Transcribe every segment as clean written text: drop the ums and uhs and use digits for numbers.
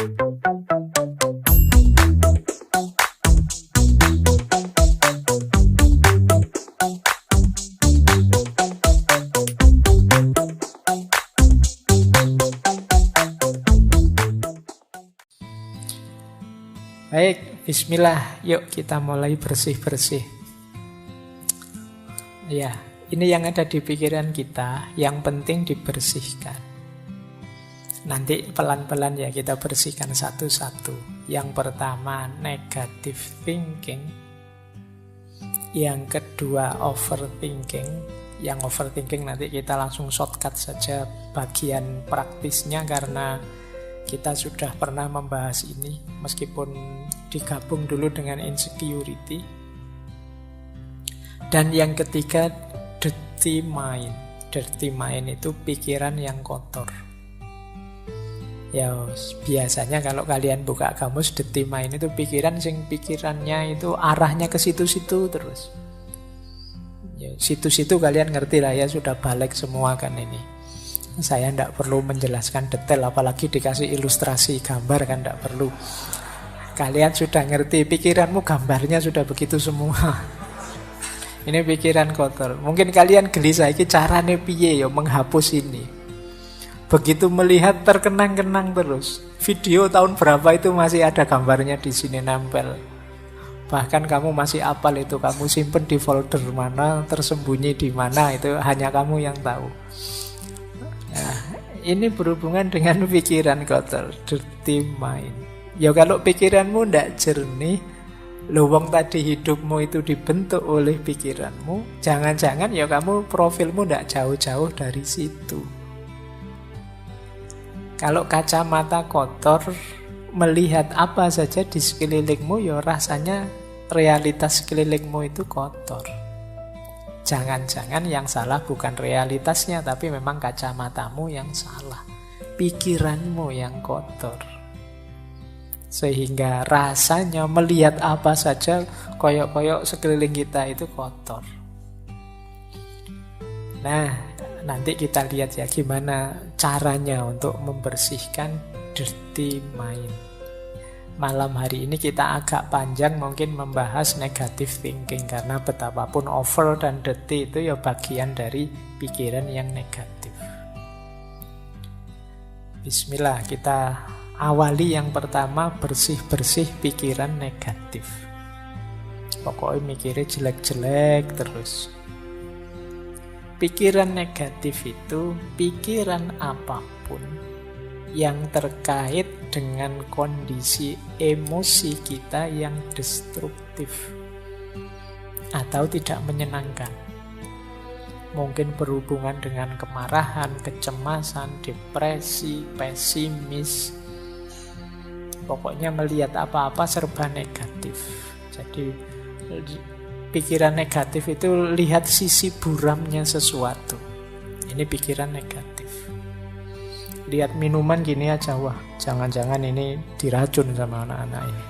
Baik, bismillah. Yuk kita mulai bersih-bersih. Ya, ini yang ada di pikiran kita, yang penting dibersihkan. Nanti pelan-pelan ya kita bersihkan satu-satu. Yang pertama, negative thinking. Yang kedua, overthinking. Yang overthinking nanti kita langsung shortcut saja bagian praktisnya karena kita sudah pernah membahas ini meskipun digabung dulu dengan insecurity. Dan yang ketiga, dirty mind. Dirty mind itu pikiran yang kotor. Ya biasanya kalau kalian buka kamus, dirty mind itu pikirannya itu arahnya ke situ-situ terus. Ya, situ-situ kalian ngerti lah ya, sudah balik semua kan ini. Saya tidak perlu menjelaskan detail, apalagi dikasih ilustrasi gambar kan tidak perlu. Kalian sudah ngerti, pikiranmu gambarnya sudah begitu semua. Ini pikiran kotor. Mungkin kalian gelisah, ini caranya piye ya menghapus ini. Begitu melihat terkenang-kenang terus. Video tahun berapa itu masih ada gambarnya di sini nempel. Bahkan kamu masih apal itu, kamu simpen di folder mana, tersembunyi di mana, itu hanya kamu yang tahu. Nah, ini berhubungan dengan pikiran kotor, dirty mind. Ya kalau pikiranmu tidak jernih, wong tadi hidupmu itu dibentuk oleh pikiranmu, jangan-jangan ya kamu profilmu tidak jauh-jauh dari situ. Kalau kacamata kotor, melihat apa saja di sekelilingmu, ya rasanya realitas sekelilingmu itu kotor. Jangan-jangan yang salah bukan realitasnya, tapi memang kacamatamu yang salah. Pikiranmu yang kotor. Sehingga rasanya melihat apa saja, koyok-koyok sekeliling kita itu kotor. Nah, nanti kita lihat ya gimana caranya untuk membersihkan dirty mind. Malam hari ini kita agak panjang mungkin membahas negative thinking karena betapapun over dan dirty itu ya bagian dari pikiran yang negatif. Bismillah, kita awali yang pertama, bersih-bersih pikiran negatif. Pokoknya mikirnya jelek-jelek terus. Pikiran negatif itu pikiran apapun yang terkait dengan kondisi emosi kita yang destruktif atau tidak menyenangkan. Mungkin berhubungan dengan kemarahan, kecemasan, depresi, pesimis. Pokoknya melihat apa-apa serba negatif. Jadi pikiran negatif itu lihat sisi buramnya sesuatu. Ini pikiran negatif. Lihat minuman gini aja, wah jangan-jangan ini diracun sama anak-anak ini.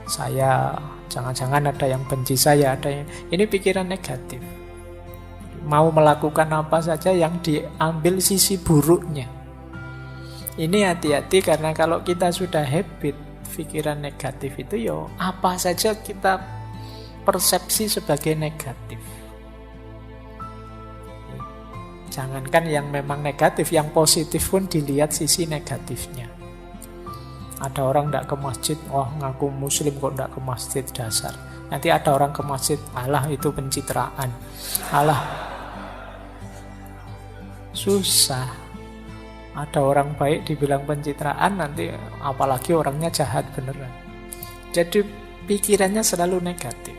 Saya, jangan-jangan ada yang benci saya, ada yang... Ini pikiran negatif. Mau melakukan apa saja yang diambil sisi buruknya. Ini hati-hati karena kalau kita sudah habit pikiran negatif itu ya apa saja kita persepsi sebagai negatif. Jangankan yang memang negatif, yang positif pun dilihat sisi negatifnya. Ada orang tidak ke masjid, wah ngaku muslim kok tidak ke masjid, dasar. Nanti ada orang ke masjid, alah itu pencitraan. Alah, susah. Ada orang baik dibilang pencitraan, nanti apalagi orangnya jahat beneran. Jadi pikirannya selalu negatif.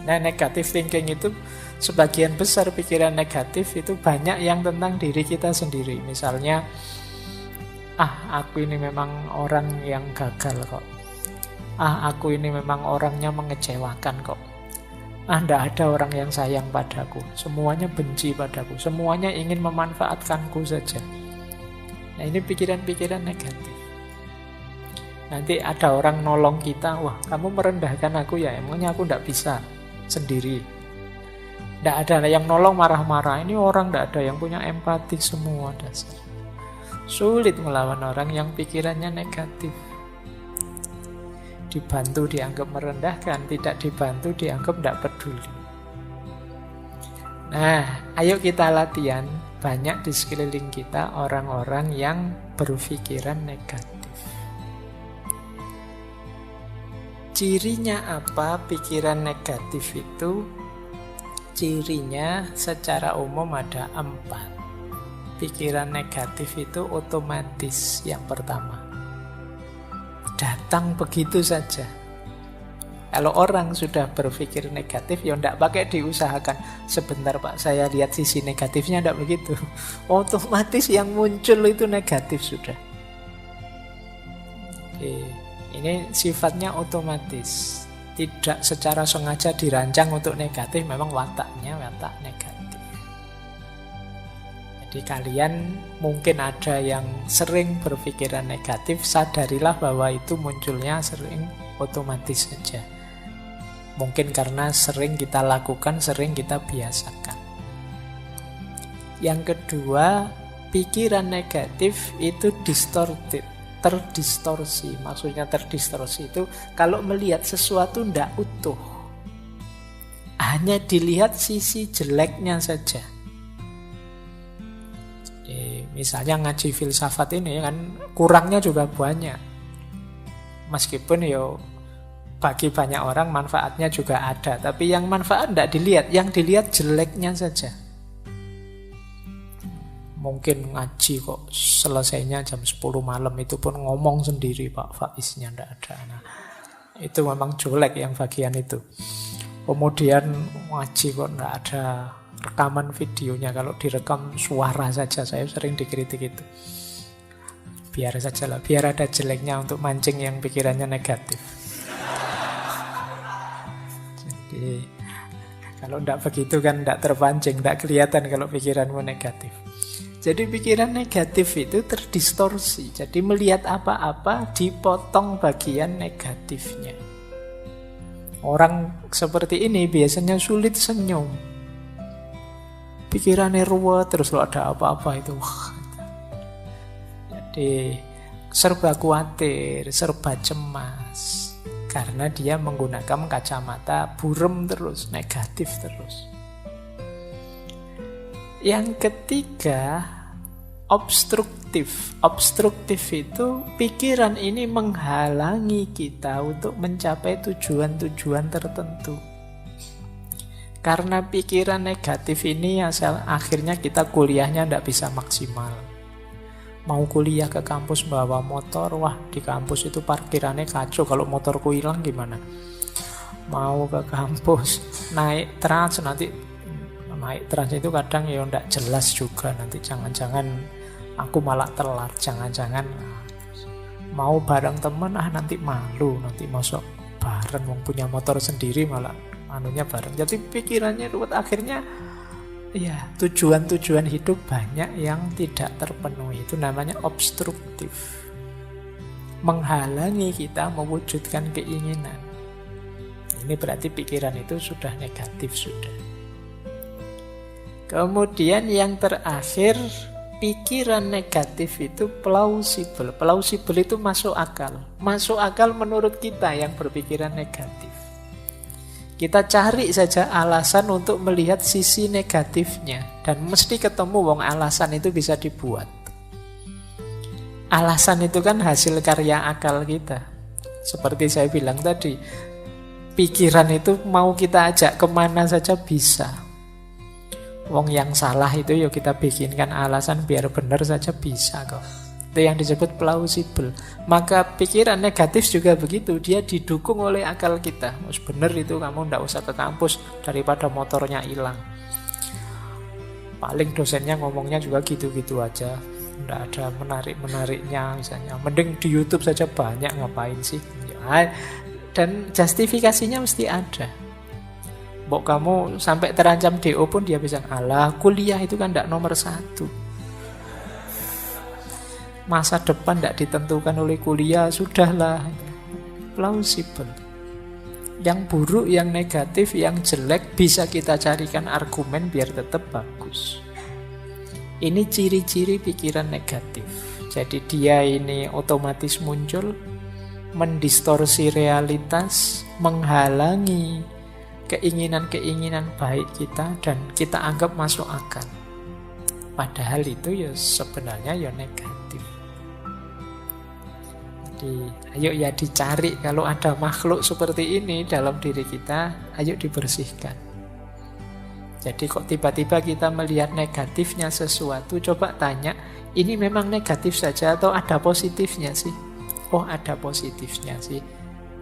Nah, negative thinking itu sebagian besar pikiran negatif itu banyak yang tentang diri kita sendiri. Misalnya, aku ini memang orang yang gagal kok. Aku ini memang orangnya mengecewakan kok. Tidak ada orang yang sayang padaku. Semuanya benci padaku. Semuanya ingin memanfaatkanku saja. Nah, ini pikiran-pikiran negatif. Nanti ada orang nolong kita, wah kamu merendahkan aku ya, emangnya aku tidak bisa sendiri. Tidak ada yang nolong marah-marah. Ini orang tidak ada yang punya empati semua dasar. Sulit melawan orang yang pikirannya negatif. Dibantu dianggap merendahkan, tidak dibantu dianggap tidak peduli. Nah, ayo kita latihan. Banyak di sekeliling kita orang-orang yang berpikiran negatif. Cirinya apa pikiran negatif itu? Cirinya secara umum ada 4. Pikiran negatif itu otomatis yang pertama. Datang begitu saja. Kalau orang sudah berpikir negatif, ya tidak pakai diusahakan. Sebentar Pak, saya lihat sisi negatifnya, tidak begitu. Otomatis yang muncul itu negatif sudah. Oke. Ini sifatnya otomatis. Tidak secara sengaja dirancang untuk negatif, memang wataknya watak negatif. Jadi kalian mungkin ada yang sering berpikiran negatif, sadarilah bahwa itu munculnya sering otomatis saja. Mungkin karena sering kita lakukan, sering kita biasakan. Yang kedua, pikiran negatif itu distorted, terdistorsi. Maksudnya terdistorsi itu kalau melihat sesuatu tidak utuh, hanya dilihat sisi jeleknya saja. Jadi, misalnya ngaji filsafat ini kan kurangnya juga banyak. Meskipun bagi banyak orang manfaatnya juga ada, tapi yang manfaat tidak dilihat, yang dilihat jeleknya saja. Mungkin ngaji kok selesainya jam 10 malam, itu pun ngomong sendiri Pak Faiznya tidak ada. Nah, itu memang jelek yang bagian itu. Kemudian ngaji kok tidak ada rekaman videonya, kalau direkam suara saja, saya sering dikritik itu. Biar saja lah, biar ada jeleknya untuk mancing yang pikirannya negatif. Jadi kalau tidak begitu kan tidak terpancing, tidak kelihatan kalau pikiranmu negatif. Jadi pikiran negatif itu terdistorsi. Jadi melihat apa-apa dipotong bagian negatifnya. Orang seperti ini biasanya sulit senyum. Pikirannya ruwet terus kalau ada apa-apa itu. Jadi serba khawatir, serba cemas. Karena dia menggunakan kacamata burem terus, negatif terus. Yang ketiga, obstruktif. Obstruktif itu pikiran ini menghalangi kita untuk mencapai tujuan-tujuan tertentu. Karena pikiran negatif ini akhirnya kita kuliahnya tidak bisa maksimal. Mau kuliah ke kampus bawa motor, wah di kampus itu parkirannya kacau, kalau motorku hilang gimana? Mau ke kampus naik trans, nanti naik trans itu kadang ya tidak jelas juga, nanti jangan-jangan aku malah telat, jangan-jangan mau bareng teman, nanti malu, nanti masuk bareng wong punya motor sendiri malah anunya bareng. Jadi pikirannya ruwet, akhirnya ya, tujuan-tujuan hidup banyak yang tidak terpenuhi. Itu namanya obstruktif. Menghalangi kita mewujudkan keinginan. Ini berarti pikiran itu sudah negatif sudah. Kemudian yang terakhir, pikiran negatif itu plausible. Plausible itu masuk akal. Masuk akal menurut kita yang berpikiran negatif. Kita cari saja alasan untuk melihat sisi negatifnya. Dan mesti ketemu wong alasan itu bisa dibuat. Alasan itu kan hasil karya akal kita. Seperti saya bilang tadi, pikiran itu mau kita ajak kemana saja bisa. Wong yang salah itu ya kita bikinkan alasan biar benar saja bisa kok. Itu yang disebut plausible. Maka pikiran negatif juga begitu, dia didukung oleh akal kita. Mas bener itu, kamu ndak usah ke kampus daripada motornya hilang. Paling dosennya ngomongnya juga gitu-gitu aja, ndak ada menarik-menariknya misalnya. Mending di YouTube saja banyak, ngapain sih? Ya, dan justifikasinya mesti ada. Mbok kamu sampai terancam DO pun dia bisa, alah kuliah itu kan ndak nomor 1. Masa depan tidak ditentukan oleh kuliah, sudahlah. Plausible. Yang buruk, yang negatif, yang jelek bisa kita carikan argumen biar tetap bagus. Ini ciri-ciri pikiran negatif. Jadi dia ini otomatis muncul, mendistorsi realitas, menghalangi keinginan-keinginan baik kita, dan kita anggap masuk akal. Padahal itu ya sebenarnya ya negatif. Jadi ayo ya dicari, kalau ada makhluk seperti ini dalam diri kita, ayo dibersihkan. Jadi kok tiba-tiba kita melihat negatifnya sesuatu, coba tanya, ini memang negatif saja atau ada positifnya sih? Oh, ada positifnya sih.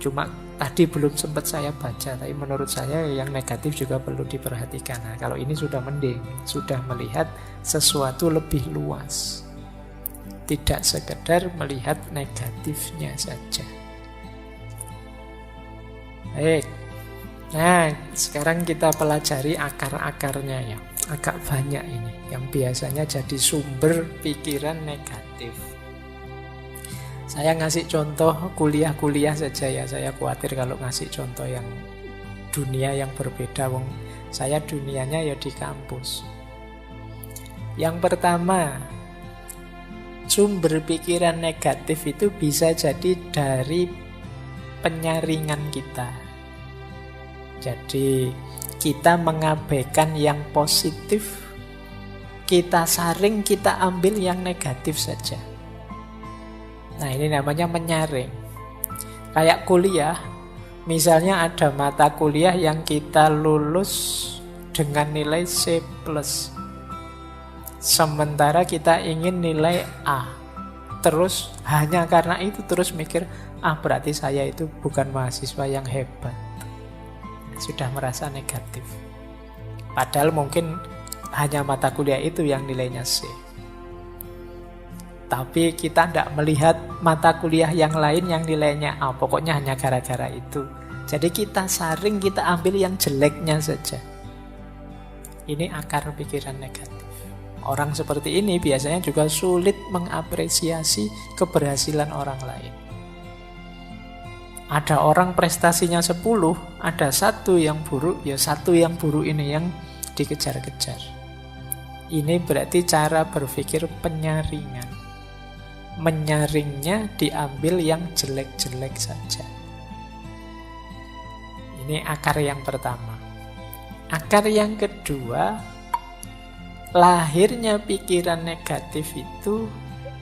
Cuma tadi belum sempat saya baca, tapi menurut saya yang negatif juga perlu diperhatikan. Nah, kalau ini sudah mending, sudah melihat sesuatu lebih luas. Tidak sekedar melihat negatifnya saja. Baik. Nah, sekarang kita pelajari akar-akarnya ya. Agak banyak ini, yang biasanya jadi sumber pikiran negatif. Saya ngasih contoh kuliah-kuliah saja ya. Saya khawatir kalau ngasih contoh yang dunia yang berbeda. Wong saya dunianya ya di kampus. Yang pertama, sumber pikiran negatif itu bisa jadi dari penyaringan kita. Jadi kita mengabaikan yang positif, kita saring, kita ambil yang negatif saja. Nah, ini namanya menyaring. Kayak kuliah, misalnya ada mata kuliah yang kita lulus dengan nilai C+. Sementara kita ingin nilai A. Terus hanya karena itu terus mikir, berarti saya itu bukan mahasiswa yang hebat. Sudah merasa negatif. Padahal mungkin hanya mata kuliah itu yang nilainya C. Tapi kita tidak melihat mata kuliah yang lain yang nilainya A. Pokoknya hanya gara-gara itu. Jadi kita saring, kita ambil yang jeleknya saja. Ini akar pikiran negatif. Orang seperti ini biasanya juga sulit mengapresiasi keberhasilan orang lain. Ada orang prestasinya 10, ada satu yang buruk, ya satu yang buruk ini yang dikejar-kejar. Ini berarti cara berpikir penyaringan. Menyaringnya diambil yang jelek-jelek saja. Ini akar yang pertama. Akar yang kedua, lahirnya pikiran negatif itu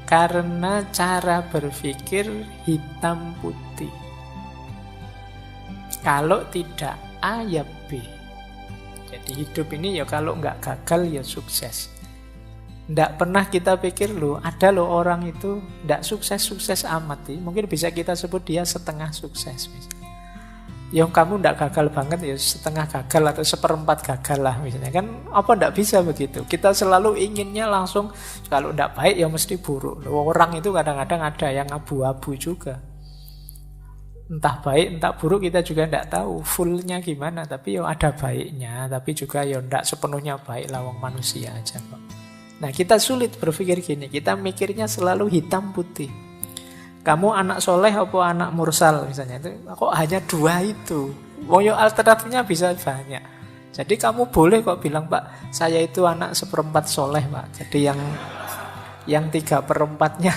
karena cara berpikir hitam putih. Kalau tidak A ya B. Jadi hidup ini ya kalau nggak gagal ya sukses. Nggak pernah kita pikir ada orang itu nggak sukses-sukses amat. Mungkin bisa kita sebut dia setengah sukses misalnya. Yang kamu nggak gagal banget ya setengah gagal atau seperempat gagal lah misalnya. Kan apa nggak bisa begitu. Kita selalu inginnya langsung kalau nggak baik ya mesti buruk. Orang itu kadang-kadang ada yang abu-abu juga. Entah baik entah buruk kita juga nggak tahu fullnya gimana. Tapi ya ada baiknya. Tapi juga ya nggak sepenuhnya baik lah, wong manusia aja kok. Nah, kita sulit berpikir gini. Kita mikirnya selalu hitam putih. Kamu anak soleh apa anak mursal misalnya. Itu kok hanya dua itu. Woyo alternatifnya bisa banyak. Jadi kamu boleh kok bilang, Pak, saya itu anak seperempat soleh, Pak. Jadi yang 3/4-nya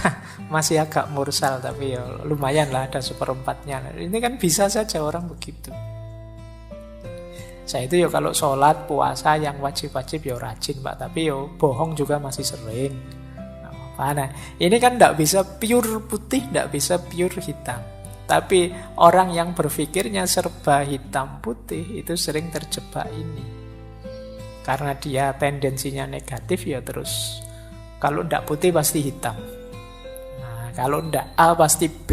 masih agak mursal. Tapi ya lumayan lah ada seperempatnya. Ini kan bisa saja orang begitu. Saya itu ya kalau sholat, puasa yang wajib-wajib ya rajin Pak. Tapi ya bohong juga masih sering. Nah, ini kan tidak bisa pure putih, tidak bisa pure hitam. Tapi orang yang berpikirnya serba hitam putih itu sering terjebak ini. Karena dia tendensinya negatif ya terus. Kalau tidak putih pasti hitam. Nah, kalau tidak A pasti B.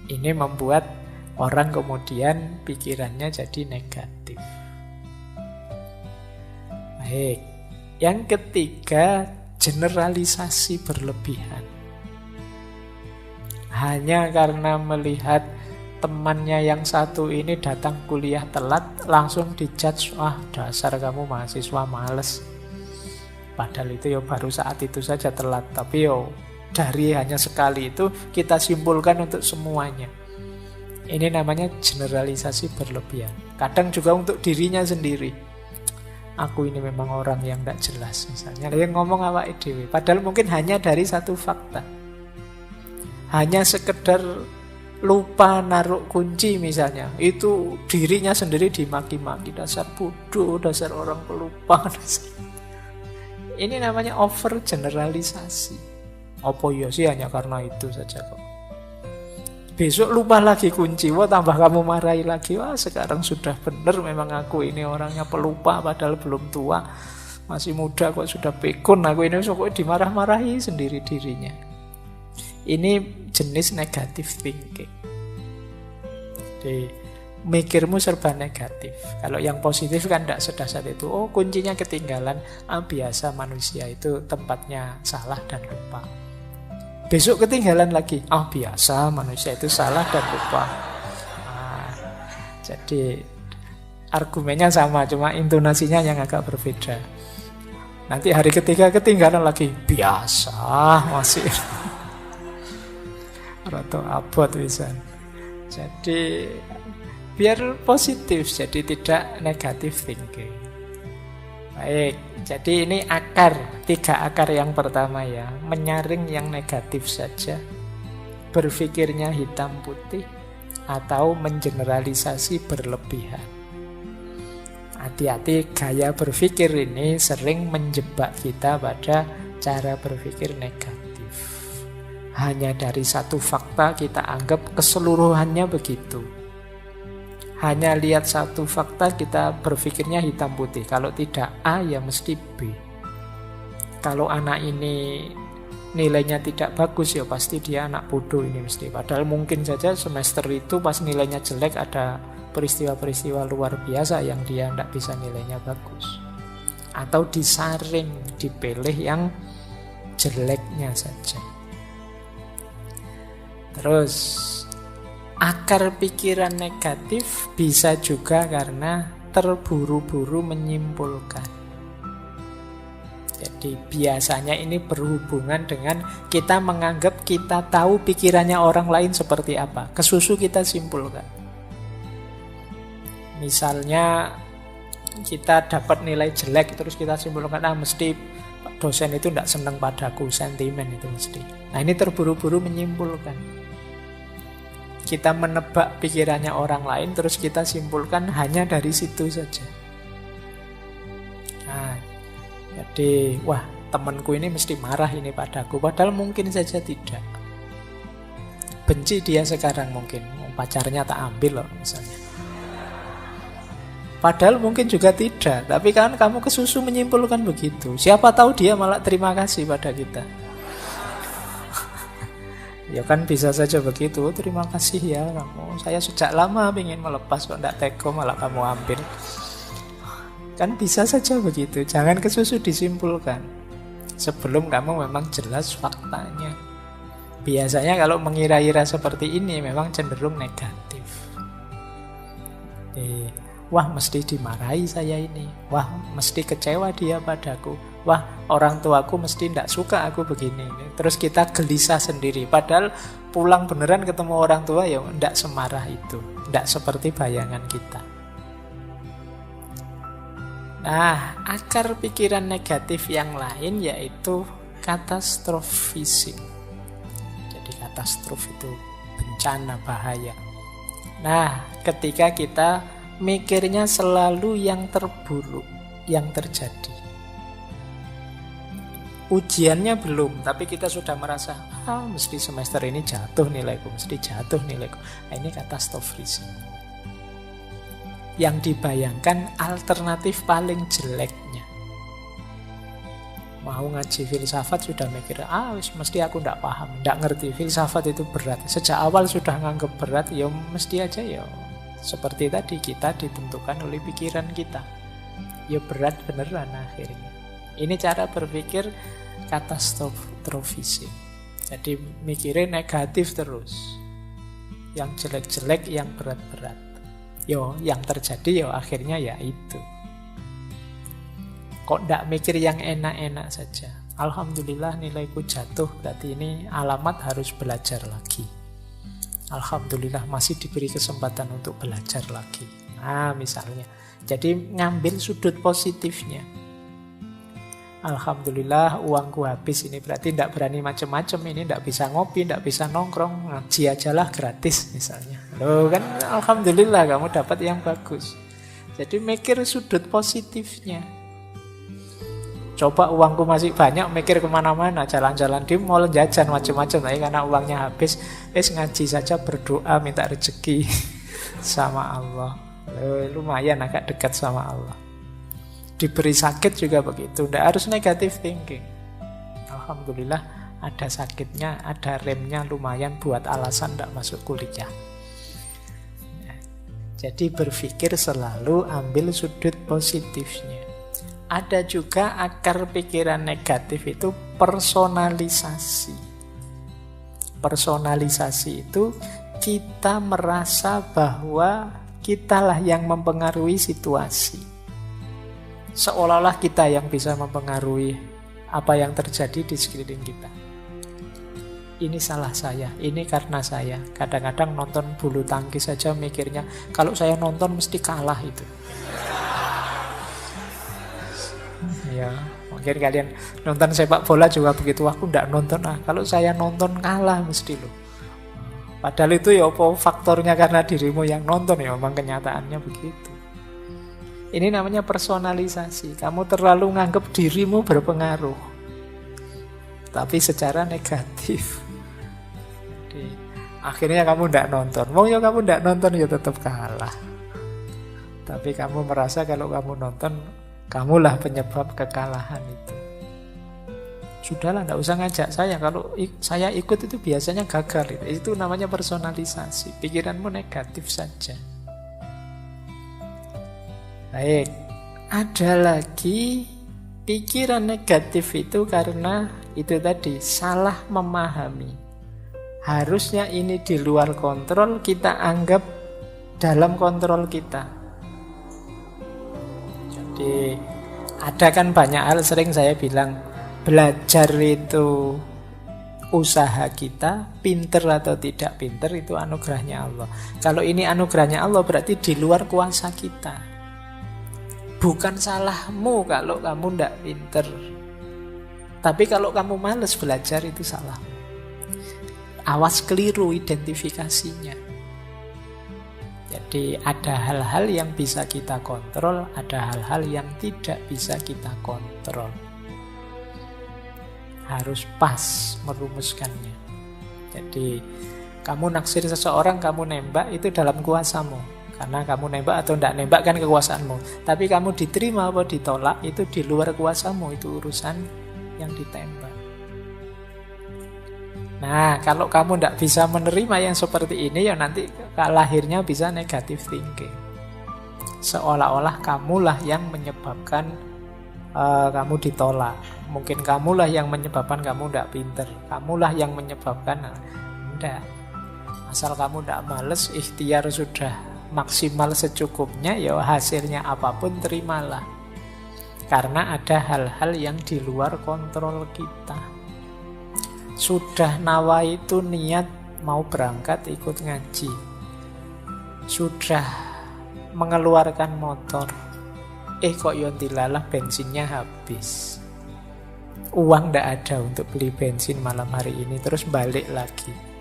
Ini membuat orang kemudian pikirannya jadi negatif. Baik. Yang ketiga, generalisasi berlebihan. Hanya karena melihat temannya yang satu ini datang kuliah telat, langsung dijudge, dasar kamu mahasiswa males. Padahal itu ya baru saat itu saja telat. Tapi dari hanya sekali itu kita simpulkan untuk semuanya. Ini namanya generalisasi berlebihan. Kadang juga untuk dirinya sendiri. Aku ini memang orang yang tidak jelas misalnya. Yang ngomong awake dhewe. Padahal mungkin hanya dari satu fakta. Hanya sekedar lupa naruh kunci misalnya, itu dirinya sendiri dimaki-maki, dasar bodoh, dasar orang pelupa. Ini namanya over generalisasi. Apa ya sih hanya karena itu saja kok. Besok lupa lagi kunci, wah tambah kamu marahi lagi. Wah sekarang sudah benar memang aku ini orangnya pelupa padahal belum tua. Masih muda kok sudah pikun, aku ini kok dimarah-marahi sendiri dirinya. Ini jenis negative thinking. Jadi mikirmu serba negatif. Kalau yang positif kan tidak sedasar itu. Oh kuncinya ketinggalan. Biasa manusia itu tempatnya salah dan lupa. Besok ketinggalan lagi. Biasa manusia itu salah dan lupa. Jadi argumennya sama, cuma intonasinya yang agak berbeda. Nanti hari ketiga ketinggalan lagi. Biasa masih. Atau abot bisa. Jadi biar positif, jadi tidak negative thinking. Baik, jadi ini akar, 3 akar yang pertama ya. Menyaring yang negatif saja, berpikirnya hitam putih, atau mengeneralisasi berlebihan. Hati-hati, gaya berpikir ini sering menjebak kita pada cara berpikir negatif. Hanya dari satu fakta kita anggap keseluruhannya begitu. Hanya lihat satu fakta kita berpikirnya hitam putih. Kalau tidak A ya mesti B. Kalau anak ini nilainya tidak bagus ya pasti dia anak bodoh ini mesti. Padahal mungkin saja semester itu pas nilainya jelek ada peristiwa-peristiwa luar biasa yang dia tidak bisa nilainya bagus. Atau disaring, dipilih yang jeleknya saja. Terus akar pikiran negatif bisa juga karena terburu-buru menyimpulkan. Jadi biasanya ini berhubungan dengan kita menganggap kita tahu pikirannya orang lain seperti apa. Kesusu kita simpulkan. Misalnya kita dapat nilai jelek terus kita simpulkan mesti dosen itu tidak senang padaku, sentimen itu mesti. Nah ini terburu-buru menyimpulkan. Kita menebak pikirannya orang lain terus kita simpulkan hanya dari situ saja. Nah, jadi wah temanku ini mesti marah ini padaku, padahal mungkin saja tidak. Benci dia sekarang mungkin, pacarnya tak ambil loh misalnya. Padahal mungkin juga tidak, tapi kan kamu kesusu menyimpulkan begitu. Siapa tahu dia malah terima kasih pada kita. Ya kan bisa saja begitu. Terima kasih ya kamu. Saya sejak lama ingin melepas kok tidak tega malah kamu ambil. Kan bisa saja begitu. Jangan kesusu disimpulkan sebelum kamu memang jelas faktanya. Biasanya kalau mengira-ira seperti ini memang cenderung negatif. Wah mesti dimarahi saya ini. Wah mesti kecewa dia padaku. Wah orang tuaku mesti tidak suka aku begini. Terus kita gelisah sendiri. Padahal pulang beneran ketemu orang tua ya tidak semarah itu. Tidak seperti bayangan kita. Nah akar pikiran negatif yang lain yaitu katastrofisme. Jadi katastrof itu bencana, bahaya. Nah ketika kita mikirnya selalu yang terburuk yang terjadi. Ujiannya belum, tapi kita sudah merasa mesti semester ini jatuh nilaiku, mesti jatuh nilaiku. Nah, ini katastrofisme. Yang dibayangkan alternatif paling jeleknya. Mau ngaji filsafat sudah mikir, mesti aku tidak paham, tidak ngerti, filsafat itu berat. Sejak awal sudah nganggep berat, ya mesti aja ya. Seperti tadi kita ditentukan oleh pikiran kita. Ya berat beneran akhirnya. Ini cara berpikir katastrofisme. Jadi mikirin negatif terus. Yang jelek-jelek, yang berat-berat. Yo, yang terjadi akhirnya ya itu. Kok ndak mikir yang enak-enak saja. Alhamdulillah nilaiku jatuh, berarti ini alamat harus belajar lagi. Alhamdulillah masih diberi kesempatan untuk belajar lagi. Nah misalnya, jadi ngambil sudut positifnya. Alhamdulillah uangku habis, ini berarti tidak berani macam-macam, ini tidak bisa ngopi, tidak bisa nongkrong, ngaji ajalah gratis misalnya. Loh kan alhamdulillah kamu dapat yang bagus. Jadi mikir sudut positifnya. Coba uangku masih banyak, mikir kemana-mana, jalan-jalan di mall, jajan macam-macam, tapi karena uangnya habis, ngaji saja, berdoa minta rezeki sama Allah. Loh, lumayan agak dekat sama Allah. Diberi sakit juga begitu, tidak harus negative thinking. Alhamdulillah ada sakitnya, ada remnya, lumayan buat alasan tidak masuk kuliah. Jadi berpikir selalu ambil sudut positifnya. Ada juga akar pikiran negatif itu personalisasi. Personalisasi itu kita merasa bahwa kitalah yang mempengaruhi situasi. Seolah-olah kita yang bisa mempengaruhi apa yang terjadi di sekeliling kita. Ini salah saya, ini karena saya. Kadang-kadang nonton bulu tangkis saja mikirnya, kalau saya nonton mesti kalah itu. Ya, mungkin kalian nonton sepak bola juga begitu. Aku ndak nonton, kalau saya nonton kalah mesti loh. Padahal itu ya apa faktornya karena dirimu yang nonton, ya memang kenyataannya begitu. Ini namanya personalisasi. Kamu terlalu nganggap dirimu berpengaruh, tapi secara negatif. Jadi, akhirnya kamu tidak nonton. Mau ya kamu tidak nonton ya tetap kalah. Tapi kamu merasa kalau kamu nonton, kamulah penyebab kekalahan itu. Sudahlah, tidak usah ngajak saya. Kalau saya ikut itu biasanya gagal. Itu namanya personalisasi. Pikiranmu negatif saja. Baik, ada lagi pikiran negatif itu karena itu tadi, salah memahami. Harusnya ini di luar kontrol, kita anggap dalam kontrol kita. Jadi ada kan banyak hal, sering saya bilang, belajar itu usaha kita, pinter atau tidak pinter itu anugerahnya Allah. Kalau ini anugerahnya Allah berarti di luar kuasa kita. Bukan salahmu kalau kamu tidak pinter. Tapi kalau kamu malas belajar itu salah. Awas keliru identifikasinya. Jadi ada hal-hal yang bisa kita kontrol, ada hal-hal yang tidak bisa kita kontrol. Harus pas merumuskannya. Jadi kamu naksir seseorang, kamu nembak, itu dalam kuasamu. Karena kamu nembak atau tidak nembak kan kekuasaanmu. Tapi kamu diterima atau ditolak itu di luar kuasamu. Itu urusan yang ditembak. Nah, kalau kamu tidak bisa menerima yang seperti ini, ya nanti lahirnya bisa negative thinking. Seolah-olah kamulah yang menyebabkan kamu ditolak. Mungkin kamulah yang menyebabkan kamu tidak pinter. Kamulah yang menyebabkan. Tidak. Asal kamu tidak males, ikhtiar sudah maksimal secukupnya, ya hasilnya apapun terimalah. Karena ada hal-hal yang di luar kontrol kita. Sudah nawa itu niat mau berangkat ikut ngaji, sudah mengeluarkan motor, kok yontilalah bensinnya habis, uang ndak ada untuk beli bensin malam hari ini, terus balik lagi.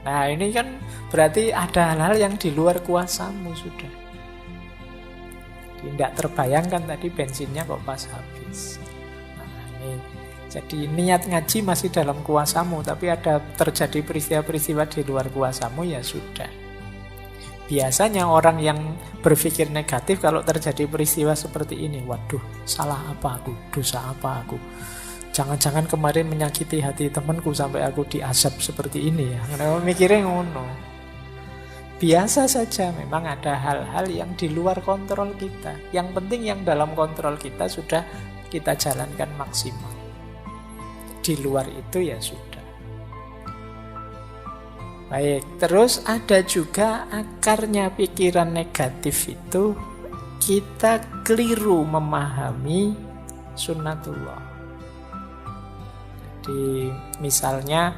Nah ini kan berarti ada hal-hal yang di luar kuasamu sudah. Tidak terbayangkan tadi bensinnya kok pas habis. Nah ini, jadi niat ngaji masih dalam kuasamu, tapi ada terjadi peristiwa-peristiwa di luar kuasamu, ya sudah. Biasanya orang yang berpikir negatif kalau terjadi peristiwa seperti ini, waduh salah apa aku, dosa apa aku, jangan-jangan kemarin menyakiti hati temanku sampai aku diazab seperti ini ya. Kenapa mikirnya ngono? Biasa saja, memang ada hal-hal yang di luar kontrol kita. Yang penting yang dalam kontrol kita sudah kita jalankan maksimal. Di luar itu ya sudah. Baik, terus ada juga akarnya pikiran negatif itu kita keliru memahami sunnatullah. Misalnya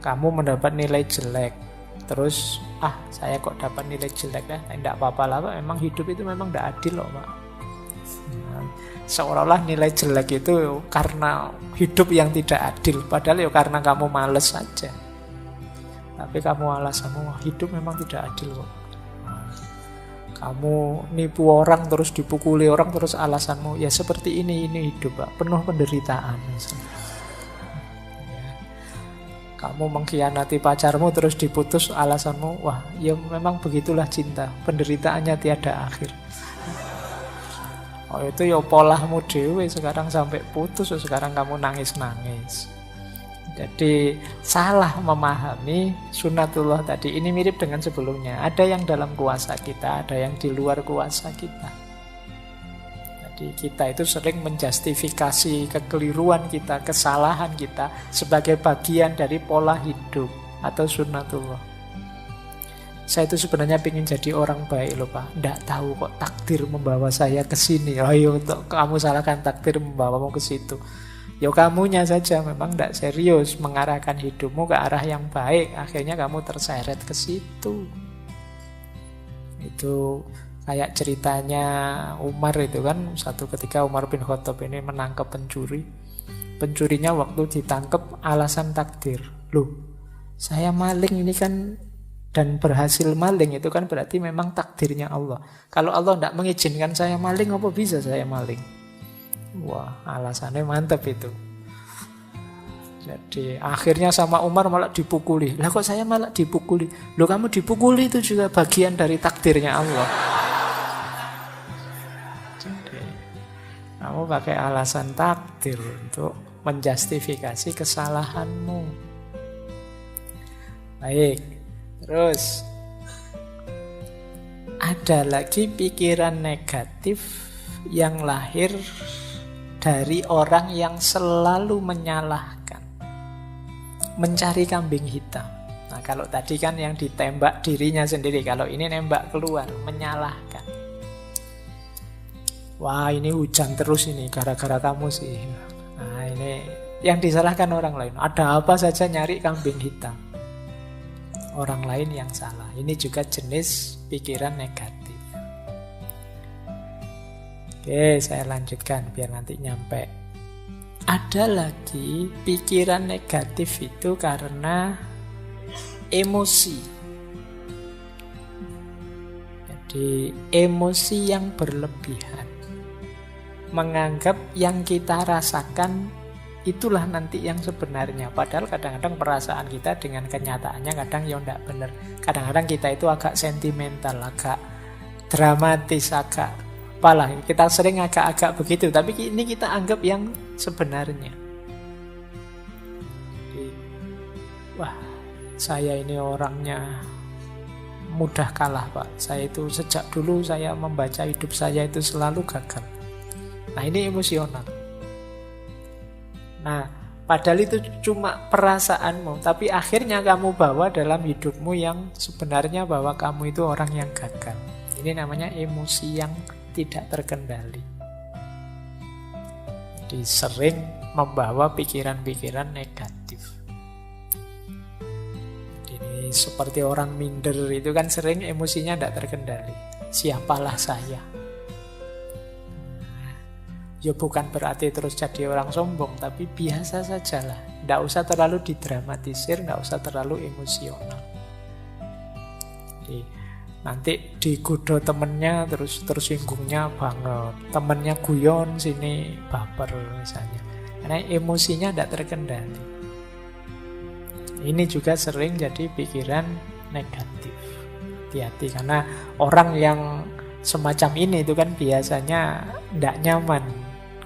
kamu mendapat nilai jelek, terus saya kok dapat nilai jelek ya, tidak apa-apa lah Pak, memang hidup itu memang tidak adil loh Pak. Nah, Seolah-olah nilai jelek itu karena hidup yang tidak adil. Padahal ya karena kamu males saja. Tapi kamu alasanmu, wah, hidup memang tidak adil kok. Nah, kamu nipu orang terus dipukuli orang terus alasanmu, ya seperti ini hidup Pak, penuh penderitaan misalnya. Kamu mengkhianati pacarmu terus diputus alasanmu, wah ya memang begitulah cinta, penderitaannya tiada akhir. Oh itu ya polahmu dewe, sekarang sampai putus, sekarang kamu nangis-nangis. Jadi salah memahami sunatullah tadi. Ini mirip dengan sebelumnya. Ada yang dalam kuasa kita, ada yang di luar kuasa kita. Jadi kita itu sering menjustifikasi kekeliruan kita, kesalahan kita sebagai bagian dari pola hidup atau sunnatullah. Saya itu sebenarnya ingin jadi orang baik loh Pak. Nggak tahu kok takdir membawa saya ke sini. Ayo kamu salahkan takdir membawamu ke situ. Ya kamunya saja memang nggak serius mengarahkan hidupmu ke arah yang baik. Akhirnya kamu terseret ke situ. Itu kayak ceritanya Umar itu kan, satu ketika Umar bin Khattab ini menangkap pencuri. Pencurinya waktu ditangkap alasan takdir. Loh, saya maling ini kan dan berhasil maling, itu kan berarti memang takdirnya Allah. Kalau Allah tidak mengizinkan saya maling, apa bisa saya maling? Wah, alasannya mantap itu. Jadi akhirnya sama Umar malah dipukuli. Lah kok saya malah dipukuli? Loh kamu dipukuli itu juga bagian dari takdirnya Allah. Kamu pakai alasan takdir untuk menjustifikasi kesalahanmu. Baik, terus ada lagi pikiran negatif yang lahir dari orang yang selalu menyalahkan, mencari kambing hitam. Nah kalau tadi kan yang ditembak dirinya sendiri, kalau ini nembak keluar, menyalahkan. Wah ini hujan terus ini gara-gara kamu sih. Nah ini yang disalahkan orang lain. Ada apa saja nyari kambing hitam. Orang lain yang salah. Ini juga jenis pikiran negatif. Oke, saya lanjutkan biar nanti nyampe. Ada lagi pikiran negatif itu karena emosi. Jadi emosi yang berlebihan. Menganggap yang kita rasakan itulah nanti yang sebenarnya. Padahal kadang-kadang perasaan kita dengan kenyataannya kadang ya tidak benar. Kadang-kadang kita itu agak sentimental, agak dramatis, agak apalah. Kita sering agak-agak begitu. Tapi ini kita anggap yang sebenarnya. Jadi, wah, saya ini orangnya mudah kalah Pak. Saya itu sejak dulu saya membaca hidup saya itu selalu gagal. Nah ini emosional. Nah padahal itu cuma perasaanmu, tapi akhirnya kamu bawa dalam hidupmu yang sebenarnya bahwa kamu itu orang yang gagal. Ini namanya emosi yang tidak terkendali. Jadi sering membawa pikiran-pikiran negatif. Ini seperti orang minder itu kan sering emosinya tidak terkendali. Siapalah saya? Ya bukan berarti terus jadi orang sombong, tapi biasa sajalah. Tidak usah terlalu didramatisir, tidak usah terlalu emosional. Jadi, nanti digoda temennya terus tersinggungnya banget. Temennya guyon sini baper misalnya. Karena emosinya tidak terkendali. Ini juga sering jadi pikiran negatif. Hati-hati karena orang yang semacam ini itu kan biasanya tidak nyaman.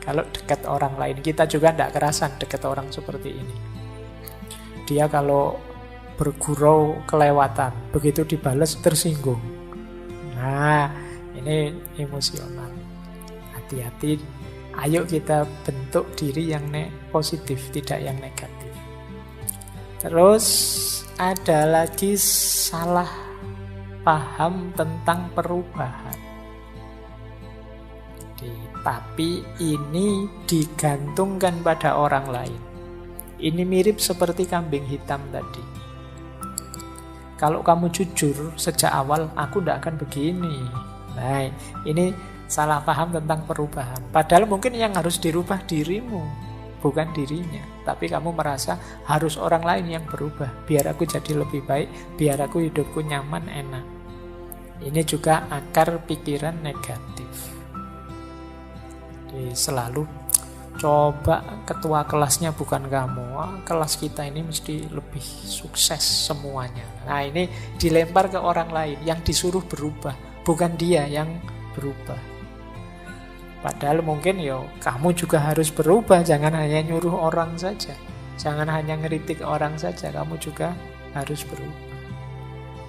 Kalau dekat orang lain, kita juga tidak kerasan dekat orang seperti ini. Dia kalau bergurau kelewatan, begitu dibalas tersinggung. Nah, ini emosional. Hati-hati, ayo kita bentuk diri yang positif, tidak yang negatif. Terus ada lagi salah paham tentang perubahan. Tapi ini digantungkan pada orang lain. Ini mirip seperti kambing hitam tadi. Kalau kamu jujur sejak awal, aku tidak akan begini. Nah, ini Salah paham tentang perubahan. Padahal mungkin yang harus dirubah dirimu, bukan dirinya. Tapi kamu merasa harus orang lain yang berubah. Biar aku jadi lebih baik, biar aku hidupku nyaman, enak. Ini juga akar pikiran negatif. Jadi selalu coba ketua kelasnya bukan kamu. Kelas kita ini mesti lebih sukses semuanya. Nah ini dilempar ke orang lain yang disuruh berubah. Bukan dia yang berubah. Padahal mungkin kamu juga harus berubah. Jangan hanya nyuruh orang saja. Jangan hanya ngeritik orang saja. Kamu juga harus berubah.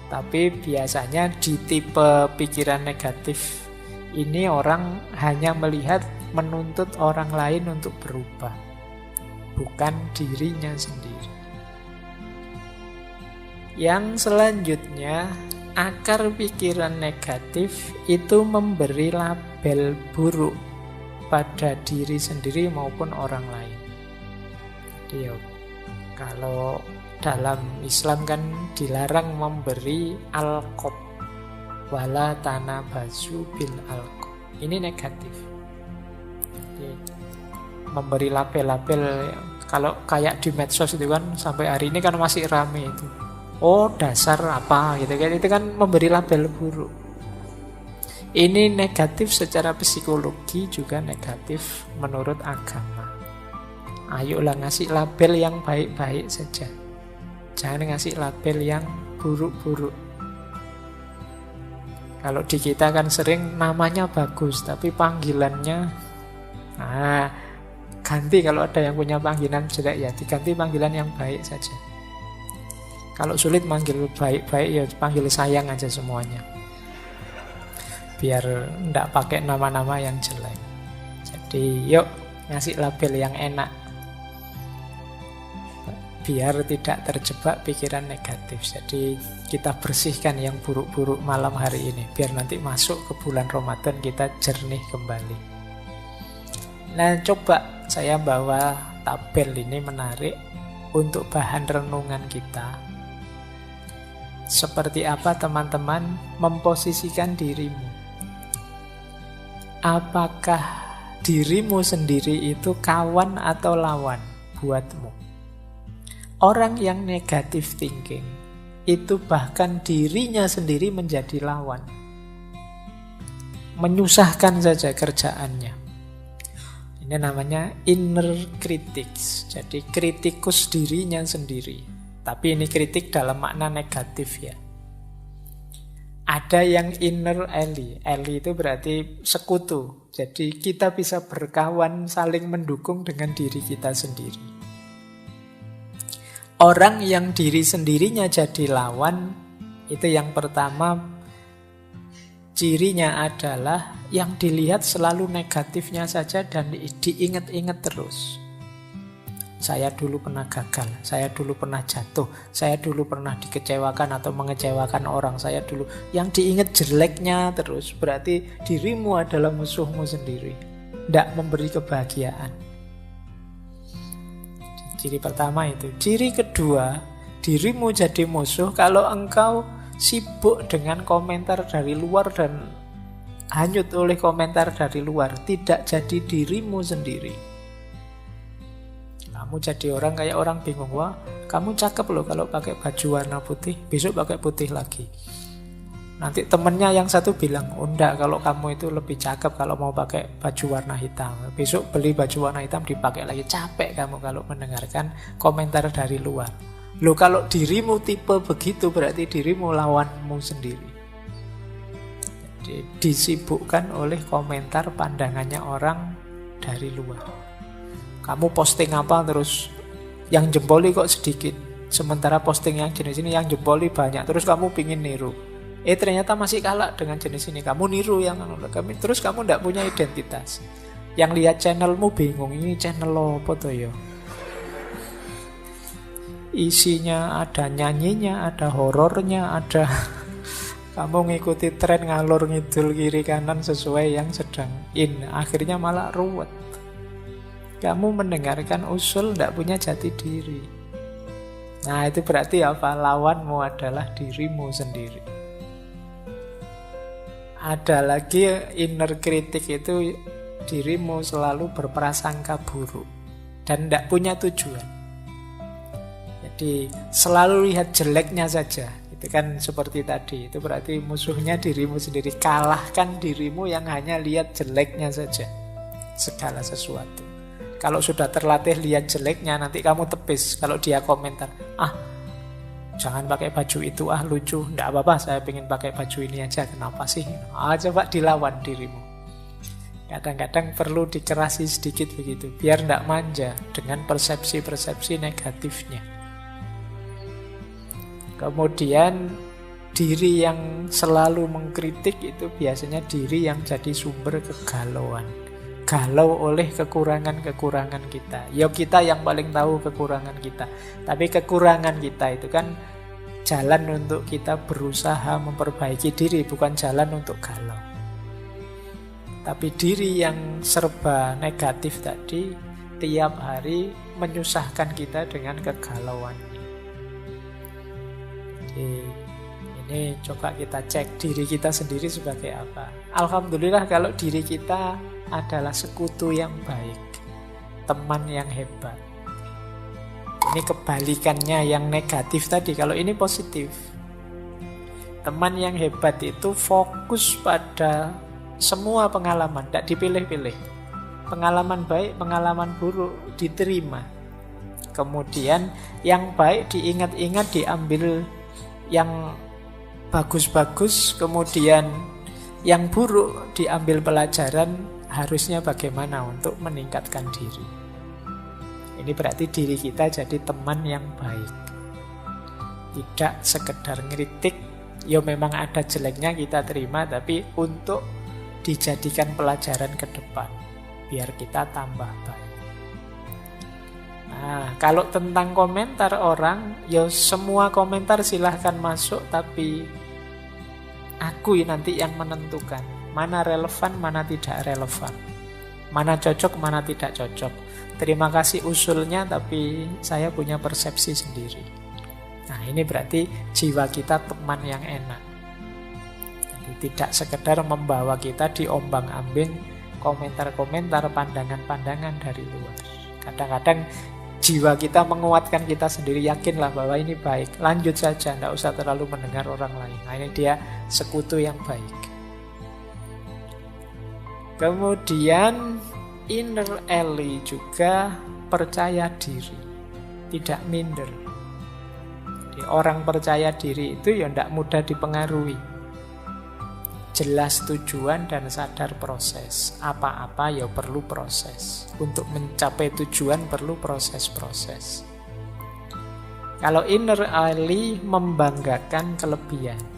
Tapi biasanya di tipe pikiran negatif ini orang hanya melihat menuntut orang lain untuk berubah, bukan dirinya sendiri. Yang selanjutnya, akar pikiran negatif itu memberi label buruk pada diri sendiri maupun orang lain. Jadi kalau dalam Islam kan dilarang memberi alqab, wala tanabazu bil alqab. Ini negatif. Memberi label-label, kalau kayak di medsos itu kan sampai hari ini kan masih rame itu. Oh dasar apa gitu kan, itu kan memberi label buruk. Ini negatif secara psikologi, juga negatif menurut agama. Ayolah ngasih label yang baik-baik saja. Jangan ngasih label yang buruk-buruk. Kalau di kita kan sering namanya bagus tapi panggilannya ganti. Kalau ada yang punya panggilan jelek ya diganti panggilan yang baik saja. Kalau sulit manggil baik-baik ya panggil sayang aja semuanya. Biar enggak pakai nama-nama yang jelek. Jadi yuk ngasih label yang enak. Biar tidak terjebak pikiran negatif. Jadi kita bersihkan yang buruk-buruk malam hari ini. Biar nanti masuk ke bulan Ramadan kita jernih kembali. Nah, coba saya bawa tabel ini menarik untuk bahan renungan kita. Seperti apa teman-teman memposisikan dirimu? Apakah dirimu sendiri itu kawan atau lawan buatmu? Orang yang negative thinking itu bahkan dirinya sendiri menjadi lawan. Menyusahkan saja kerjaannya. Ini namanya inner critics. Jadi kritikus dirinya sendiri. Tapi ini kritik dalam makna negatif ya. Ada yang inner ally. Ally itu berarti sekutu. Jadi kita bisa berkawan, saling mendukung dengan diri kita sendiri. Orang yang diri sendirinya jadi lawan, itu yang pertama, cirinya adalah yang dilihat selalu negatifnya saja dan diingat-ingat terus. Saya dulu pernah gagal, saya dulu pernah jatuh, saya dulu pernah dikecewakan atau mengecewakan orang, saya dulu. Yang diingat jeleknya terus, berarti dirimu adalah musuhmu sendiri. Tidak memberi kebahagiaan. Ciri pertama itu. Ciri kedua, dirimu jadi musuh kalau engkau sibuk dengan komentar dari luar dan hanyut oleh komentar dari luar, tidak jadi dirimu sendiri. Kamu jadi orang kayak orang bingung, wah kamu cakep loh kalau pakai baju warna putih, besok pakai putih lagi. Nanti temennya yang satu bilang, oh enggak, kalau kamu itu lebih cakep kalau mau pakai baju warna hitam. Besok beli baju warna hitam dipakai lagi. Capek kamu kalau mendengarkan komentar dari luar. Loh kalau dirimu tipe begitu berarti dirimu lawanmu sendiri. Jadi disibukkan oleh komentar pandangannya orang dari luar. Kamu posting apa terus yang jempoli kok sedikit, sementara posting yang jenis ini yang jempoli banyak, terus kamu pingin niru. Ternyata masih kalah dengan jenis ini. Kamu niru yang terus kamu tidak punya identitas. Yang lihat channelmu bingung, ini channel apa tuh ya? Isinya ada nyanyinya, ada horornya, ada kamu ngikuti tren ngalor ngidul kiri kanan sesuai yang sedang in. Akhirnya malah ruwet. Kamu mendengarkan usul tidak punya jati diri. Nah itu berarti apa? Lawanmu adalah dirimu sendiri. Ada lagi inner critic itu dirimu selalu berprasangka buruk dan tidak punya tujuan. Jadi selalu lihat jeleknya saja. Itu kan seperti tadi. Itu berarti musuhnya dirimu sendiri. Kalahkan dirimu yang hanya lihat jeleknya saja segala sesuatu. Kalau sudah terlatih lihat jeleknya, nanti kamu tepis. Kalau dia komentar, jangan pakai baju itu, lucu. Tidak apa-apa, saya ingin pakai baju ini aja. Kenapa sih? Coba dilawan dirimu. Kadang-kadang perlu dikerasi sedikit begitu, biar tidak manja dengan persepsi-persepsi negatifnya. Kemudian diri yang selalu mengkritik itu biasanya diri yang jadi sumber kegalauan. Galau oleh kekurangan-kekurangan kita. Ya kita yang paling tahu kekurangan kita. Tapi kekurangan kita itu kan jalan untuk kita berusaha memperbaiki diri, bukan jalan untuk galau. Tapi diri yang serba negatif tadi tiap hari menyusahkan kita dengan kegalauannya. Jadi ini coba kita cek diri kita sendiri sebagai apa. Alhamdulillah kalau diri kita adalah sekutu yang baik, teman yang hebat. Ini kebalikannya yang negatif tadi. Kalau ini positif, teman yang hebat itu fokus pada semua pengalaman, tidak dipilih-pilih. Pengalaman baik, pengalaman buruk diterima. Kemudian yang baik diingat-ingat, diambil yang bagus-bagus, kemudian yang buruk diambil pelajaran, harusnya bagaimana untuk meningkatkan diri. Ini berarti diri kita jadi teman yang baik. Tidak sekedar ngeritik, ya memang ada jeleknya kita terima, tapi untuk dijadikan pelajaran ke depan, biar kita tambah baik. Nah, kalau tentang komentar orang, ya semua komentar silahkan masuk, tapi aku nanti yang menentukan mana relevan, mana tidak relevan, mana cocok, mana tidak cocok. Terima kasih usulnya, tapi saya punya persepsi sendiri. Nah, ini berarti jiwa kita teman yang enak. Jadi tidak sekedar membawa kita diombang-ambing komentar-komentar, pandangan-pandangan dari luar. Kadang-kadang jiwa kita menguatkan kita sendiri, yakinlah bahwa ini baik, lanjut saja, tidak usah terlalu mendengar orang lain. Nah, ini dia sekutu yang baik. Kemudian inner ally juga percaya diri, tidak minder. Jadi, orang percaya diri itu ya tidak mudah dipengaruhi. Jelas tujuan dan sadar proses. Apa-apa ya perlu proses. Untuk mencapai tujuan perlu proses-proses. Kalau inner ally membanggakan kelebihan.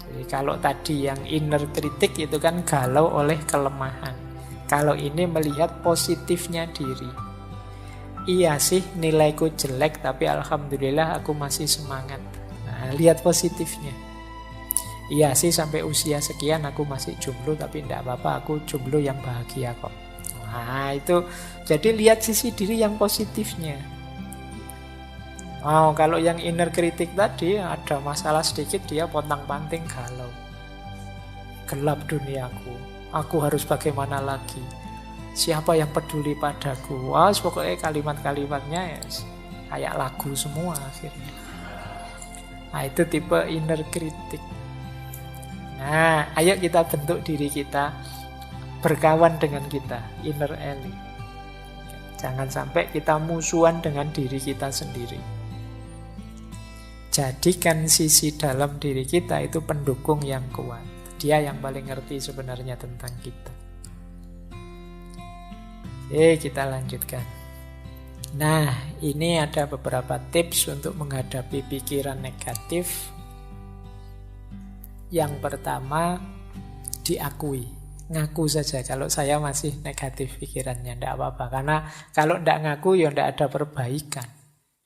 Jadi kalau tadi yang inner kritik itu kan galau oleh kelemahan. Kalau ini melihat positifnya diri. Iya sih nilaiku jelek, tapi alhamdulillah aku masih semangat. Nah, lihat positifnya. Iya sih sampai usia sekian aku masih jomblo, tapi tidak apa-apa, aku jomblo yang bahagia kok. Nah itu, jadi lihat sisi diri yang positifnya. Kalau yang inner kritik tadi ada masalah sedikit, dia pontang-panting galau. Gelap duniaku, aku harus bagaimana lagi? Siapa yang peduli padaku? Pokoknya kalimat-kalimatnya ya, kayak lagu semua akhirnya. Nah itu tipe inner kritik. Nah, ayo kita bentuk diri kita berkawan dengan kita, inner ally. Jangan sampai kita musuhan dengan diri kita sendiri. Jadikan sisi dalam diri kita itu pendukung yang kuat. Dia yang paling ngerti sebenarnya tentang kita. Kita lanjutkan. Nah, ini ada beberapa tips untuk menghadapi pikiran negatif. Yang pertama, diakui. Ngaku saja kalau saya masih negatif pikirannya, tidak apa-apa. Karena kalau tidak ngaku ya tidak ada perbaikan.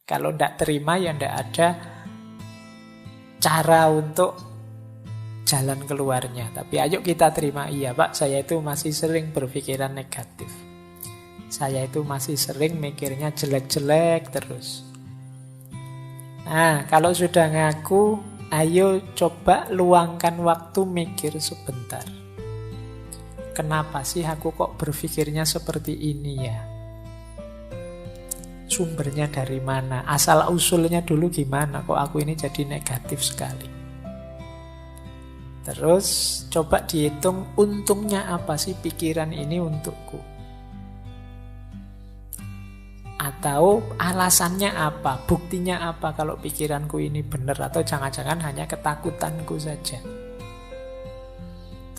Kalau tidak terima ya tidak ada cara untuk jalan keluarnya. Tapi ayo kita terima, iya Pak, saya itu masih sering berpikiran negatif. Saya itu masih sering mikirnya jelek-jelek terus. Nah, kalau sudah ngaku, Ayo coba luangkan waktu mikir sebentar. Kenapa sih aku kok berpikirnya seperti ini ya? Sumbernya dari mana? Asal usulnya dulu gimana kok aku ini jadi negatif sekali? Terus coba dihitung untungnya apa sih pikiran ini untukku? Atau alasannya apa? Buktinya apa kalau pikiranku ini benar? Atau jangan-jangan hanya ketakutanku saja?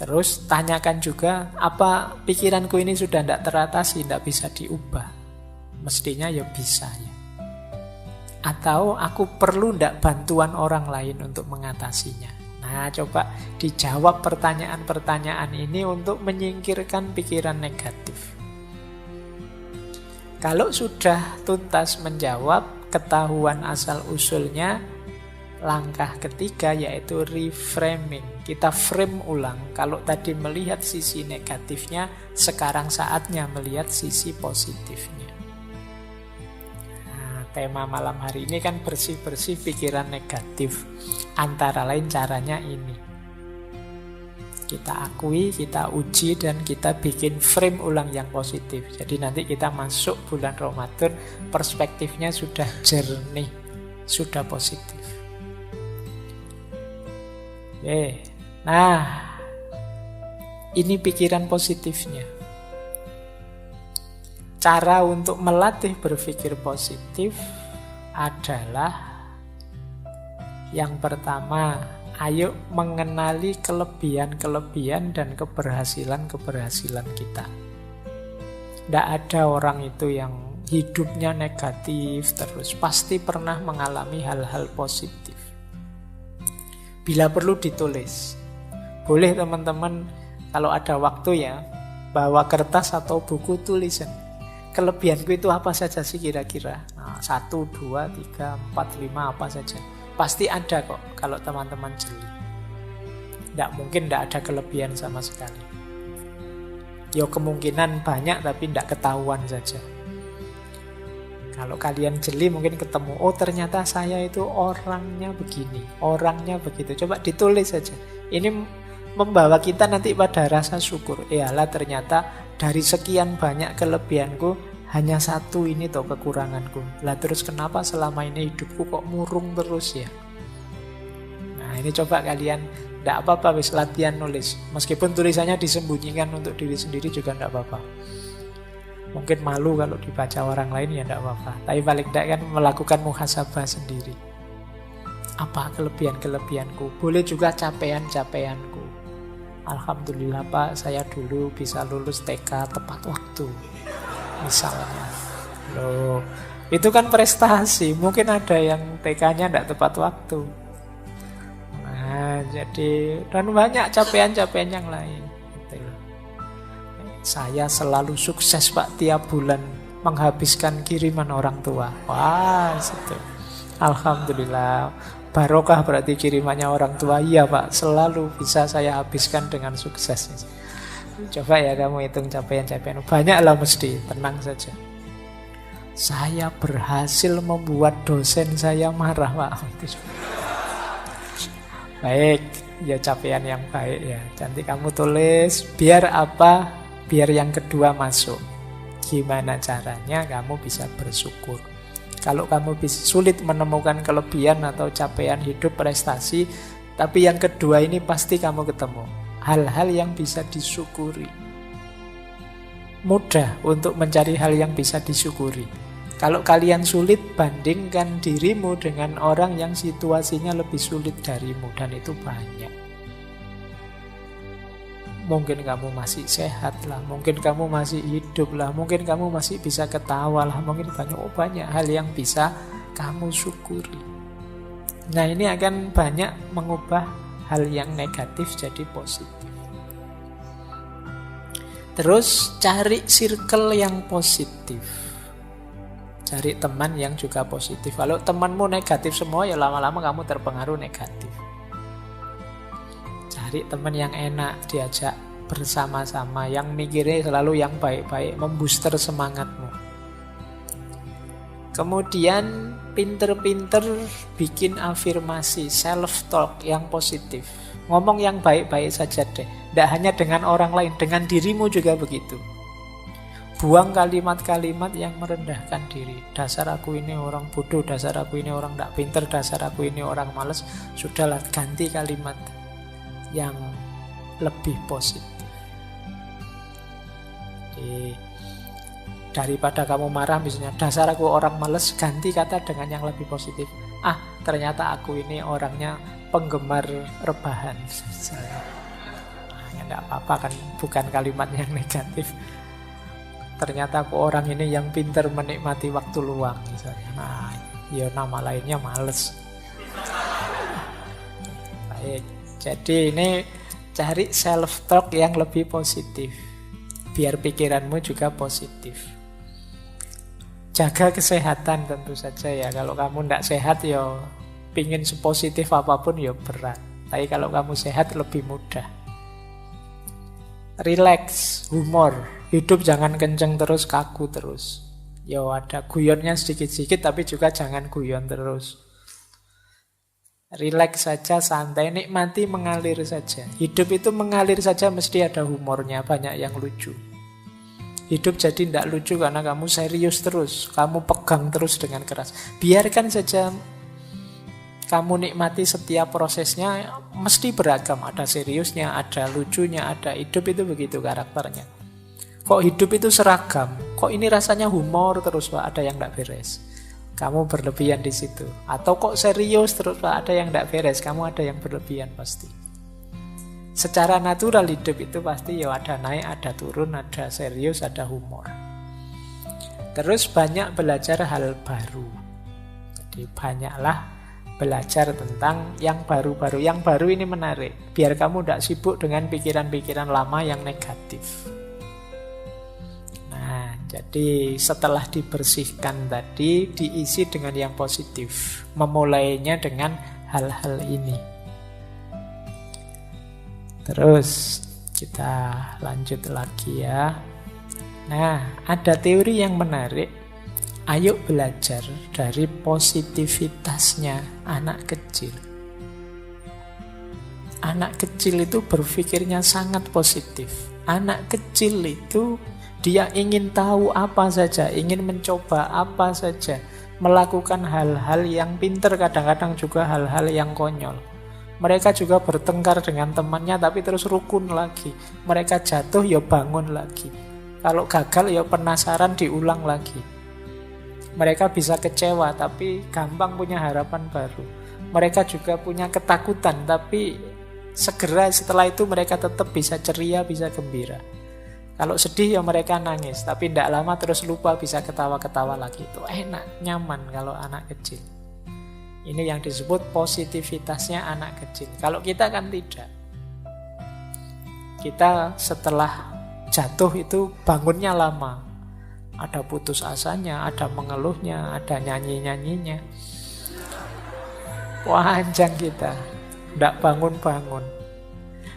Terus tanyakan juga, apa pikiranku ini sudah tidak teratasi, tidak bisa diubah? Mestinya ya bisa ya. Atau aku perlu tidak bantuan orang lain untuk mengatasinya? Nah, coba dijawab pertanyaan-pertanyaan ini untuk menyingkirkan pikiran negatif. Kalau sudah tuntas menjawab, ketahuan asal-usulnya, langkah ketiga yaitu reframing. Kita frame ulang. Kalau tadi melihat sisi negatifnya, sekarang saatnya melihat sisi positifnya. Tema malam hari ini kan bersih-bersih pikiran negatif. Antara lain caranya ini. Kita akui, kita uji, dan kita bikin frame ulang yang positif. Jadi nanti kita masuk bulan Ramadan, perspektifnya sudah jernih, sudah positif. Oke. Nah, ini pikiran positifnya. Cara untuk melatih berpikir positif adalah yang pertama, ayo mengenali kelebihan-kelebihan dan keberhasilan-keberhasilan kita. Tidak ada orang itu yang hidupnya negatif terus, pasti pernah mengalami hal-hal positif. Bila perlu ditulis. Boleh teman-teman kalau ada waktu ya, bawa kertas atau buku tulisan. Kelebihanku itu apa saja sih kira-kira? Nah, 1, 2, 3, 4, 5 apa saja. Pasti ada kok kalau teman-teman jeli. Tidak mungkin tidak ada kelebihan sama sekali. Ya kemungkinan banyak tapi tidak ketahuan saja. Kalau kalian jeli mungkin ketemu, oh ternyata saya itu orangnya begini, orangnya begitu. Coba ditulis saja. Ini membawa kita nanti pada rasa syukur. Iyalah ternyata dari sekian banyak kelebihanku, hanya satu ini toh kekuranganku. Lah terus kenapa selama ini hidupku kok murung terus ya? Nah ini coba kalian, tidak apa-apa wis latihan nulis. Meskipun tulisannya disembunyikan untuk diri sendiri juga tidak apa-apa. Mungkin malu kalau dibaca orang lain ya tidak apa-apa. Tapi paling tidak kan melakukan muhasabah sendiri. Apa kelebihan-kelebihanku? Boleh juga capaian-capaianku. Alhamdulillah Pak, saya dulu bisa lulus TK tepat waktu. Misalnya. Loh, itu kan prestasi. Mungkin ada yang TK-nya tidak tepat waktu. Nah, jadi dan banyak capaian-capaian yang lain. Gitu. Saya selalu sukses Pak tiap bulan menghabiskan kiriman orang tua. Wah, itu. Alhamdulillah. Barokah berarti kirimannya orang tua. Iya Pak, selalu bisa saya habiskan dengan sukses. Coba ya kamu hitung capaian-capaian. Banyak lah mesti, tenang saja. Saya berhasil membuat dosen saya marah Pak. Baik, ya capaian yang baik ya. Nanti kamu tulis, biar apa? Biar yang kedua masuk. Gimana caranya kamu bisa bersyukur. Kalau kamu bisa sulit menemukan kelebihan atau capaian hidup prestasi, tapi yang kedua ini pasti kamu ketemu. Hal-hal yang bisa disyukuri. Mudah untuk mencari hal yang bisa disyukuri. Kalau kalian sulit, bandingkan dirimu dengan orang yang situasinya lebih sulit darimu, dan itu banyak. Mungkin kamu masih sehat lah, mungkin kamu masih hidup lah, mungkin kamu masih bisa ketawa lah, mungkin banyak hal yang bisa kamu syukuri. Nah ini akan banyak mengubah hal yang negatif jadi positif. Terus cari circle yang positif. Cari teman yang juga positif. Kalau temanmu negatif semua ya lama-lama kamu terpengaruh negatif. Cari teman yang enak diajak bersama-sama, yang mikirnya selalu yang baik-baik, membooster semangatmu. Kemudian pinter-pinter bikin afirmasi, self-talk yang positif. Ngomong yang baik-baik saja deh. Tidak hanya dengan orang lain, dengan dirimu juga begitu. Buang kalimat-kalimat yang merendahkan diri. Dasar aku ini orang bodoh, dasar aku ini orang tidak pinter, dasar aku ini orang malas. Sudahlah, ganti kalimat yang lebih positif. Jadi, daripada kamu marah misalnya, dasar aku orang malas, ganti kata dengan yang lebih positif. Ternyata aku ini orangnya penggemar rebahan. Ya tidak apa-apa kan, bukan kalimat yang negatif. Ternyata aku orang ini yang pintar menikmati waktu luang misalnya. Ya nama lainnya males. Baik, jadi ini cari self-talk yang lebih positif. Biar pikiranmu juga positif. Jaga kesehatan tentu saja ya. Kalau kamu tidak sehat ya pingin sepositif apapun ya berat. Tapi kalau kamu sehat lebih mudah. Relax, humor. Hidup jangan kenceng terus, kaku terus. Ya ada guyonnya sedikit-sedikit, tapi juga jangan guyon terus. Relax saja, santai, nikmati, mengalir saja. Hidup itu mengalir saja, mesti ada humornya, banyak yang lucu. Hidup jadi tidak lucu karena kamu serius terus, kamu pegang terus dengan keras. Biarkan saja kamu nikmati setiap prosesnya, mesti beragam. Ada seriusnya, ada lucunya, ada. Hidup itu begitu karakternya. Kok hidup itu seragam? Kok ini rasanya humor terus, Pak? Ada yang tidak beres. Kamu berlebihan di situ. Atau kok serius terus, Pak? Ada yang tidak beres. Kamu ada yang berlebihan pasti. Secara natural hidup itu pasti ya ada naik, ada turun, ada serius, ada humor. Terus banyak belajar hal baru. Jadi banyaklah belajar tentang yang baru-baru. Yang baru ini menarik. Biar kamu tidak sibuk dengan pikiran-pikiran lama yang negatif. Nah, jadi setelah dibersihkan tadi, diisi dengan yang positif. Memulainya dengan hal-hal ini. Terus kita lanjut lagi ya. Nah, ada teori yang menarik. Ayo belajar dari positivitasnya anak kecil. Anak kecil itu berpikirnya sangat positif. Anak kecil itu dia ingin tahu apa saja, ingin mencoba apa saja, melakukan hal-hal yang pintar, kadang-kadang juga hal-hal yang konyol. Mereka juga bertengkar dengan temannya tapi terus rukun lagi. Mereka jatuh ya bangun lagi. Kalau gagal ya penasaran diulang lagi. Mereka bisa kecewa tapi gampang punya harapan baru. Mereka juga punya ketakutan tapi segera setelah itu mereka tetap bisa ceria, bisa gembira. Kalau sedih ya mereka nangis, tapi tidak lama terus lupa, bisa ketawa-ketawa lagi. Itu enak, nyaman kalau anak kecil. Ini yang disebut positivitasnya anak kecil. Kalau kita kan tidak. Kita setelah jatuh itu bangunnya lama. Ada putus asanya, ada mengeluhnya, ada nyanyi-nyanyinya. Panjang kita. Tidak bangun-bangun.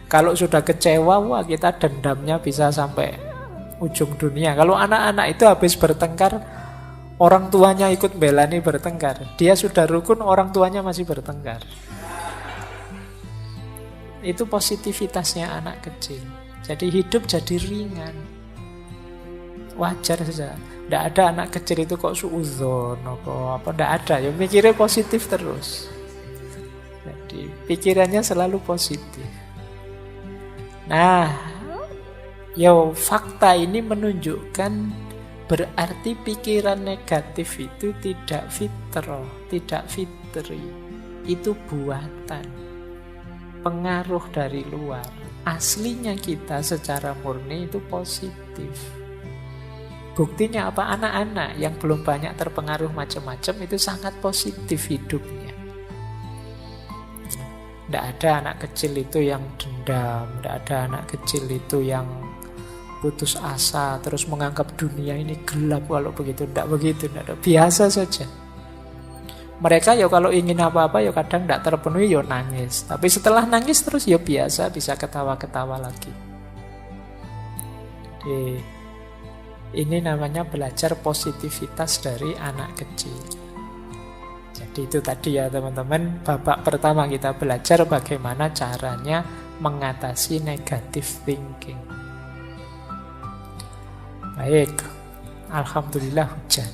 Kalau sudah kecewa, wah kita dendamnya bisa sampai ujung dunia. Kalau anak-anak itu habis bertengkar, orang tuanya ikut belani bertengkar. Dia sudah rukun, orang tuanya masih bertengkar. Itu positivitasnya anak kecil. Jadi hidup jadi ringan. Wajar saja. Tidak ada anak kecil itu kok suudzon apa. Tidak ada. Ya mikirnya positif terus. Jadi pikirannya selalu positif. Nah, fakta ini menunjukkan berarti pikiran negatif itu tidak fitrah, tidak fitri. Itu buatan, pengaruh dari luar. Aslinya kita secara murni itu positif. Buktinya apa? Anak-anak yang belum banyak terpengaruh macam-macam itu sangat positif hidupnya. Tidak ada anak kecil itu yang dendam, tidak ada anak kecil itu yang putus asa, terus menganggap dunia ini gelap kalau begitu. Tidak begitu, tidak ada. Biasa saja. Mereka ya kalau ingin apa-apa ya kadang tidak terpenuhi ya nangis. Tapi setelah nangis terus ya biasa, bisa ketawa-ketawa lagi. Jadi Ini namanya belajar positivitas dari anak kecil. Jadi itu tadi ya teman-teman, babak pertama kita belajar bagaimana caranya mengatasi negative thinking. Baik, alhamdulillah hujan.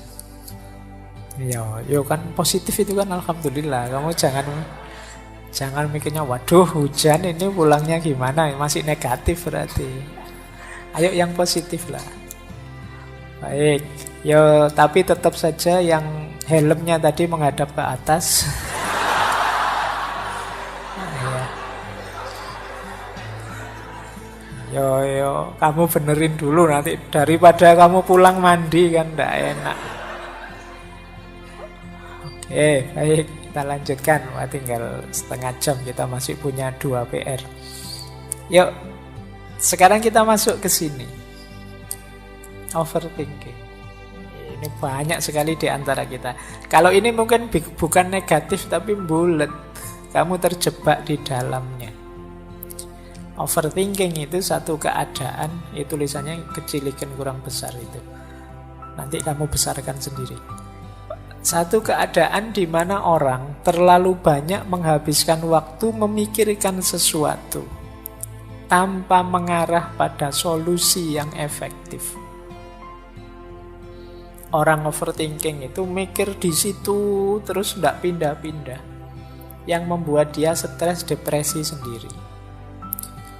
Yo kan positif itu kan alhamdulillah. Kamu jangan mikirnya waduh hujan ini pulangnya gimana, masih negatif berarti. Ayo yang positif lah. Baik, yo tapi tetap saja yang helmnya tadi menghadap ke atas. Ya. Yo, kamu benerin dulu nanti daripada kamu pulang mandi kan ndak enak. Oke, baik kita lanjutkan. Wah, tinggal setengah jam kita masih punya 2 PR. Yuk, sekarang kita masuk ke sini. Overthinking. Ini banyak sekali di antara kita. Kalau ini mungkin bukan negatif tapi bulat. Kamu terjebak di dalamnya. Overthinking itu satu keadaan, itu tulisannya kecilikan kurang besar itu. Nanti kamu besarkan sendiri. Satu keadaan di mana orang terlalu banyak menghabiskan waktu memikirkan sesuatu tanpa mengarah pada solusi yang efektif. Orang overthinking itu mikir di situ terus tidak pindah-pindah, yang membuat dia stres, depresi sendiri.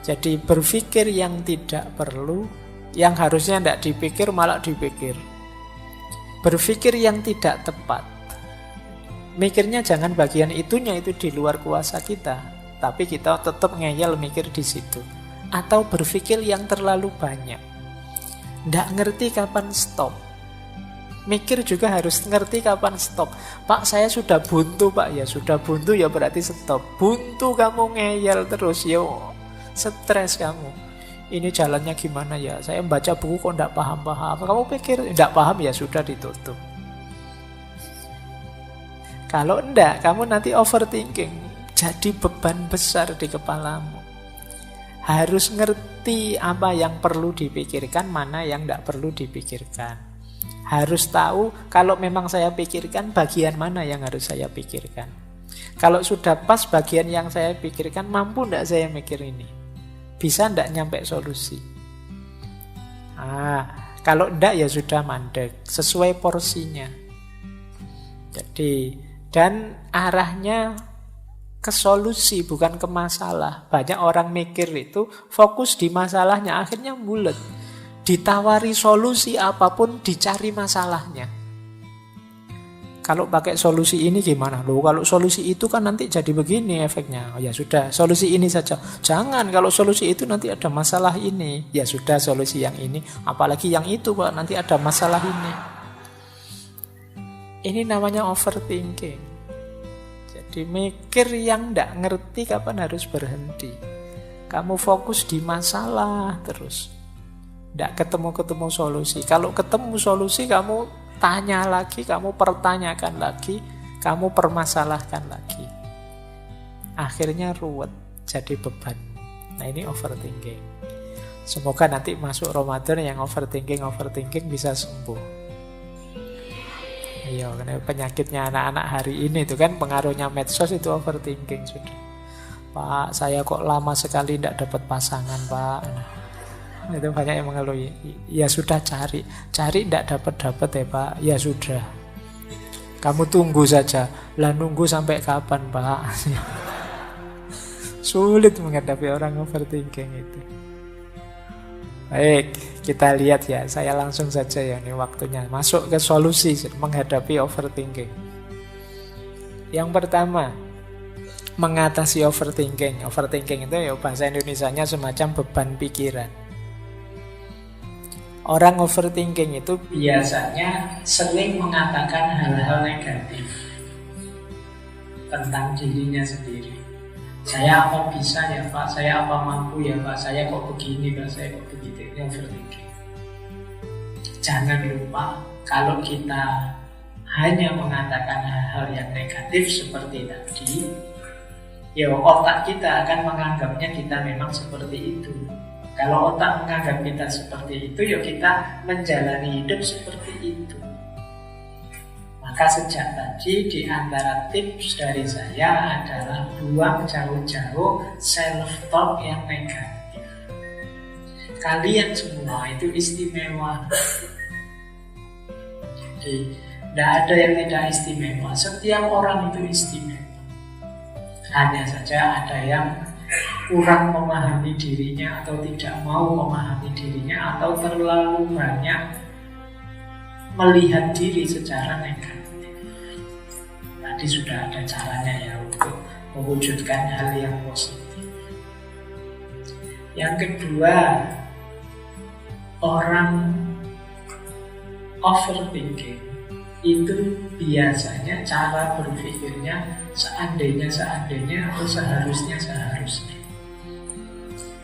Jadi berpikir yang tidak perlu, yang harusnya tidak dipikir malah dipikir. Berpikir yang tidak tepat. Mikirnya jangan bagian itunya, itu di luar kuasa kita, tapi kita tetap ngeyel mikir di situ. Atau berpikir yang terlalu banyak, tidak ngerti kapan stop. Mikir juga harus ngerti kapan stop. Pak, saya sudah buntu, Pak. Ya sudah buntu ya berarti stop. Buntu kamu ngeyel terus, yo stres kamu. Ini jalannya gimana ya? Saya baca buku kok tidak paham-paham. Kamu pikir tidak paham ya sudah ditutup. Kalau enggak, kamu nanti overthinking. Jadi beban besar di kepalamu. Harus ngerti apa yang perlu dipikirkan, mana yang tidak perlu dipikirkan. Harus tahu kalau memang saya pikirkan bagian mana yang harus saya pikirkan. Kalau sudah pas bagian yang saya pikirkan, mampu tidak saya mikir ini? Bisa tidak nyampe solusi? Kalau tidak ya sudah mandek, sesuai porsinya. Jadi, dan arahnya ke solusi bukan ke masalah. Banyak orang mikir itu fokus di masalahnya, akhirnya bulet. Ditawari solusi apapun dicari masalahnya. Kalau pakai solusi ini gimana? Loh, kalau solusi itu kan nanti jadi begini efeknya. Ya sudah, solusi ini saja. Jangan, kalau solusi itu nanti ada masalah ini. Ya sudah, solusi yang ini. Apalagi yang itu, Pak, nanti ada masalah ini. Ini namanya overthinking. Jadi mikir yang tidak ngerti kapan harus berhenti. Kamu fokus di masalah terus. Tidak ketemu-ketemu solusi. Kalau ketemu solusi, kamu tanya lagi, kamu pertanyakan lagi, kamu permasalahkan lagi. Akhirnya ruwet, jadi beban. Nah, ini overthinking. Semoga nanti masuk Ramadan yang overthinking bisa sembuh. Iya, karena penyakitnya anak-anak hari ini itu kan pengaruhnya medsos itu overthinking sudah. Pak, saya kok lama sekali tidak dapat pasangan, Pak. Itu banyak yang mengeluh. Ya sudah, cari tidak dapat ya Pak. Ya sudah, kamu tunggu saja. Lah nunggu sampai kapan Pak? Sulit menghadapi orang overthinking itu. Baik, kita lihat ya. Saya langsung saja ya, ini waktunya masuk ke solusi menghadapi overthinking. Yang pertama, mengatasi overthinking. Overthinking itu ya bahasa Indonesianya semacam beban pikiran. Orang overthinking itu biasanya sering mengatakan hal-hal negatif tentang dirinya sendiri. Saya apa bisa ya Pak, saya apa mampu ya Pak, saya kok begini Pak, saya kok begitu. Ini overthinking. Jangan lupa, kalau kita hanya mengatakan hal-hal yang negatif seperti tadi, ya otak kita akan menganggapnya kita memang seperti itu. Kalau otak menganggap kita seperti itu, ya kita menjalani hidup seperti itu. Maka sejak tadi di antara tips dari saya adalah buang jauh-jauh self-talk yang negatif. Kalian semua itu istimewa. Jadi tidak ada yang tidak istimewa. Setiap orang itu istimewa. Hanya saja ada yang kurang memahami dirinya atau tidak mau memahami dirinya atau terlalu banyak melihat diri secara negatif. Tadi sudah ada caranya ya untuk mewujudkan hal yang positif. Yang kedua, orang overthinking itu biasanya cara berpikirnya seandainya atau seharusnya.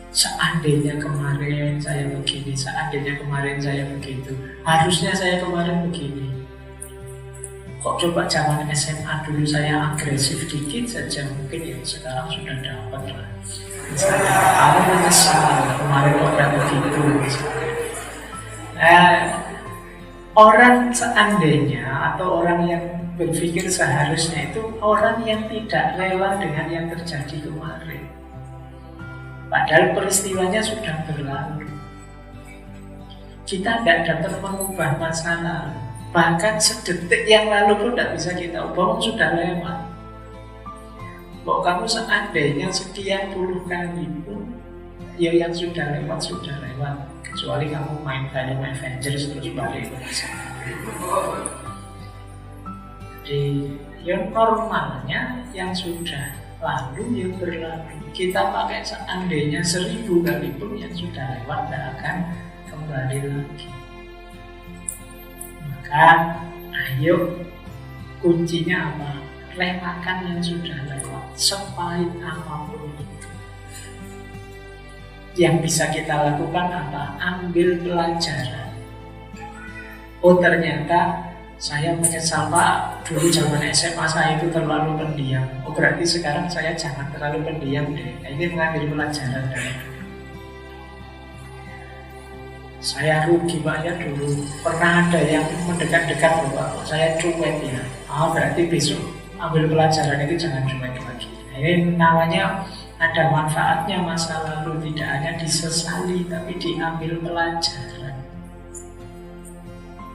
Seandainya kemarin saya begini, seandainya kemarin saya begitu, harusnya saya kemarin begini. Kok coba zaman SMA dulu saya agresif dikit saja, mungkin ya sekarang sudah dapat lah. Aku menyesal kemarin kok begitu. Orang seandainya atau orang yang berpikir seharusnya itu orang yang tidak rela dengan yang terjadi kemarin. Padahal peristiwanya sudah berlalu. Kita tidak dapat mengubah masa lalu. Bahkan sedetik yang lalu pun tidak bisa kita ubah, sudah lewat. Kok kamu seandainya sekian puluh kali pun, ya yang sudah lewat. Kecuali kamu main film Avengers terus balik ke masa lalu. Jadi yang normalnya yang sudah lalu yang berlalu. Kita pakai seandainya 1000 kali pun yang sudah lewat tidak akan kembali lagi. Maka ayo kuncinya apa? Relakan yang sudah lewat, sepahit apapun itu. Yang bisa kita lakukan apa? Ambil pelajaran. Oh ternyata saya menyesal Pak, dulu zaman SMA saya itu terlalu pendiam. Oh berarti sekarang saya jangan terlalu pendiam deh. Nah, ini mengambil pelajaran dari dulu. Saya rugi Pak ya dulu. Pernah ada yang mendekat-dekat loh Pak, saya cuek ya. Berarti besok ambil pelajaran itu jangan cuek lagi. Nah, ini namanya ada manfaatnya masa lalu, tidak hanya disesali tapi diambil pelajaran.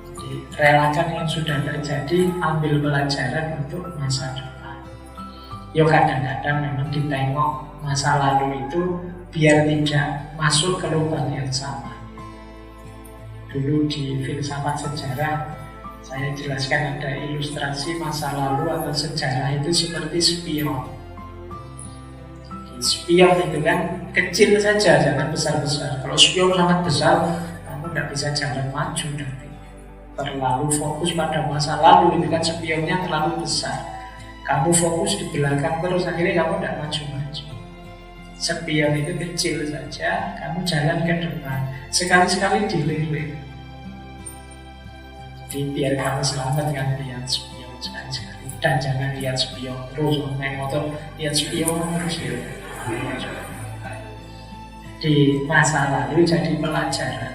Jadi relakan yang sudah terjadi, ambil pelajaran untuk masa depan. Yo kadang-kadang memang ditengok masa lalu itu biar tidak masuk ke lubang yang sama. Dulu di filsafat sejarah saya jelaskan ada ilustrasi masa lalu atau sejarah itu seperti spion. Spion itu kan kecil saja, jangan besar-besar. Kalau spion sangat besar, kamu tidak bisa jalan maju nanti. Terlalu fokus pada masa lalu, itu kan spionnya terlalu besar. Kamu fokus di belakang terus, akhirnya kamu tidak maju-maju. Spion itu kecil saja, kamu jalan ke depan. Sekali-sekali dilirik. Jadi biar kamu selamat kan lihat spion sekali-sekali. Dan jangan lihat spion terus, naik motor lihat spion terus ya. Di masa lalu jadi pelajaran.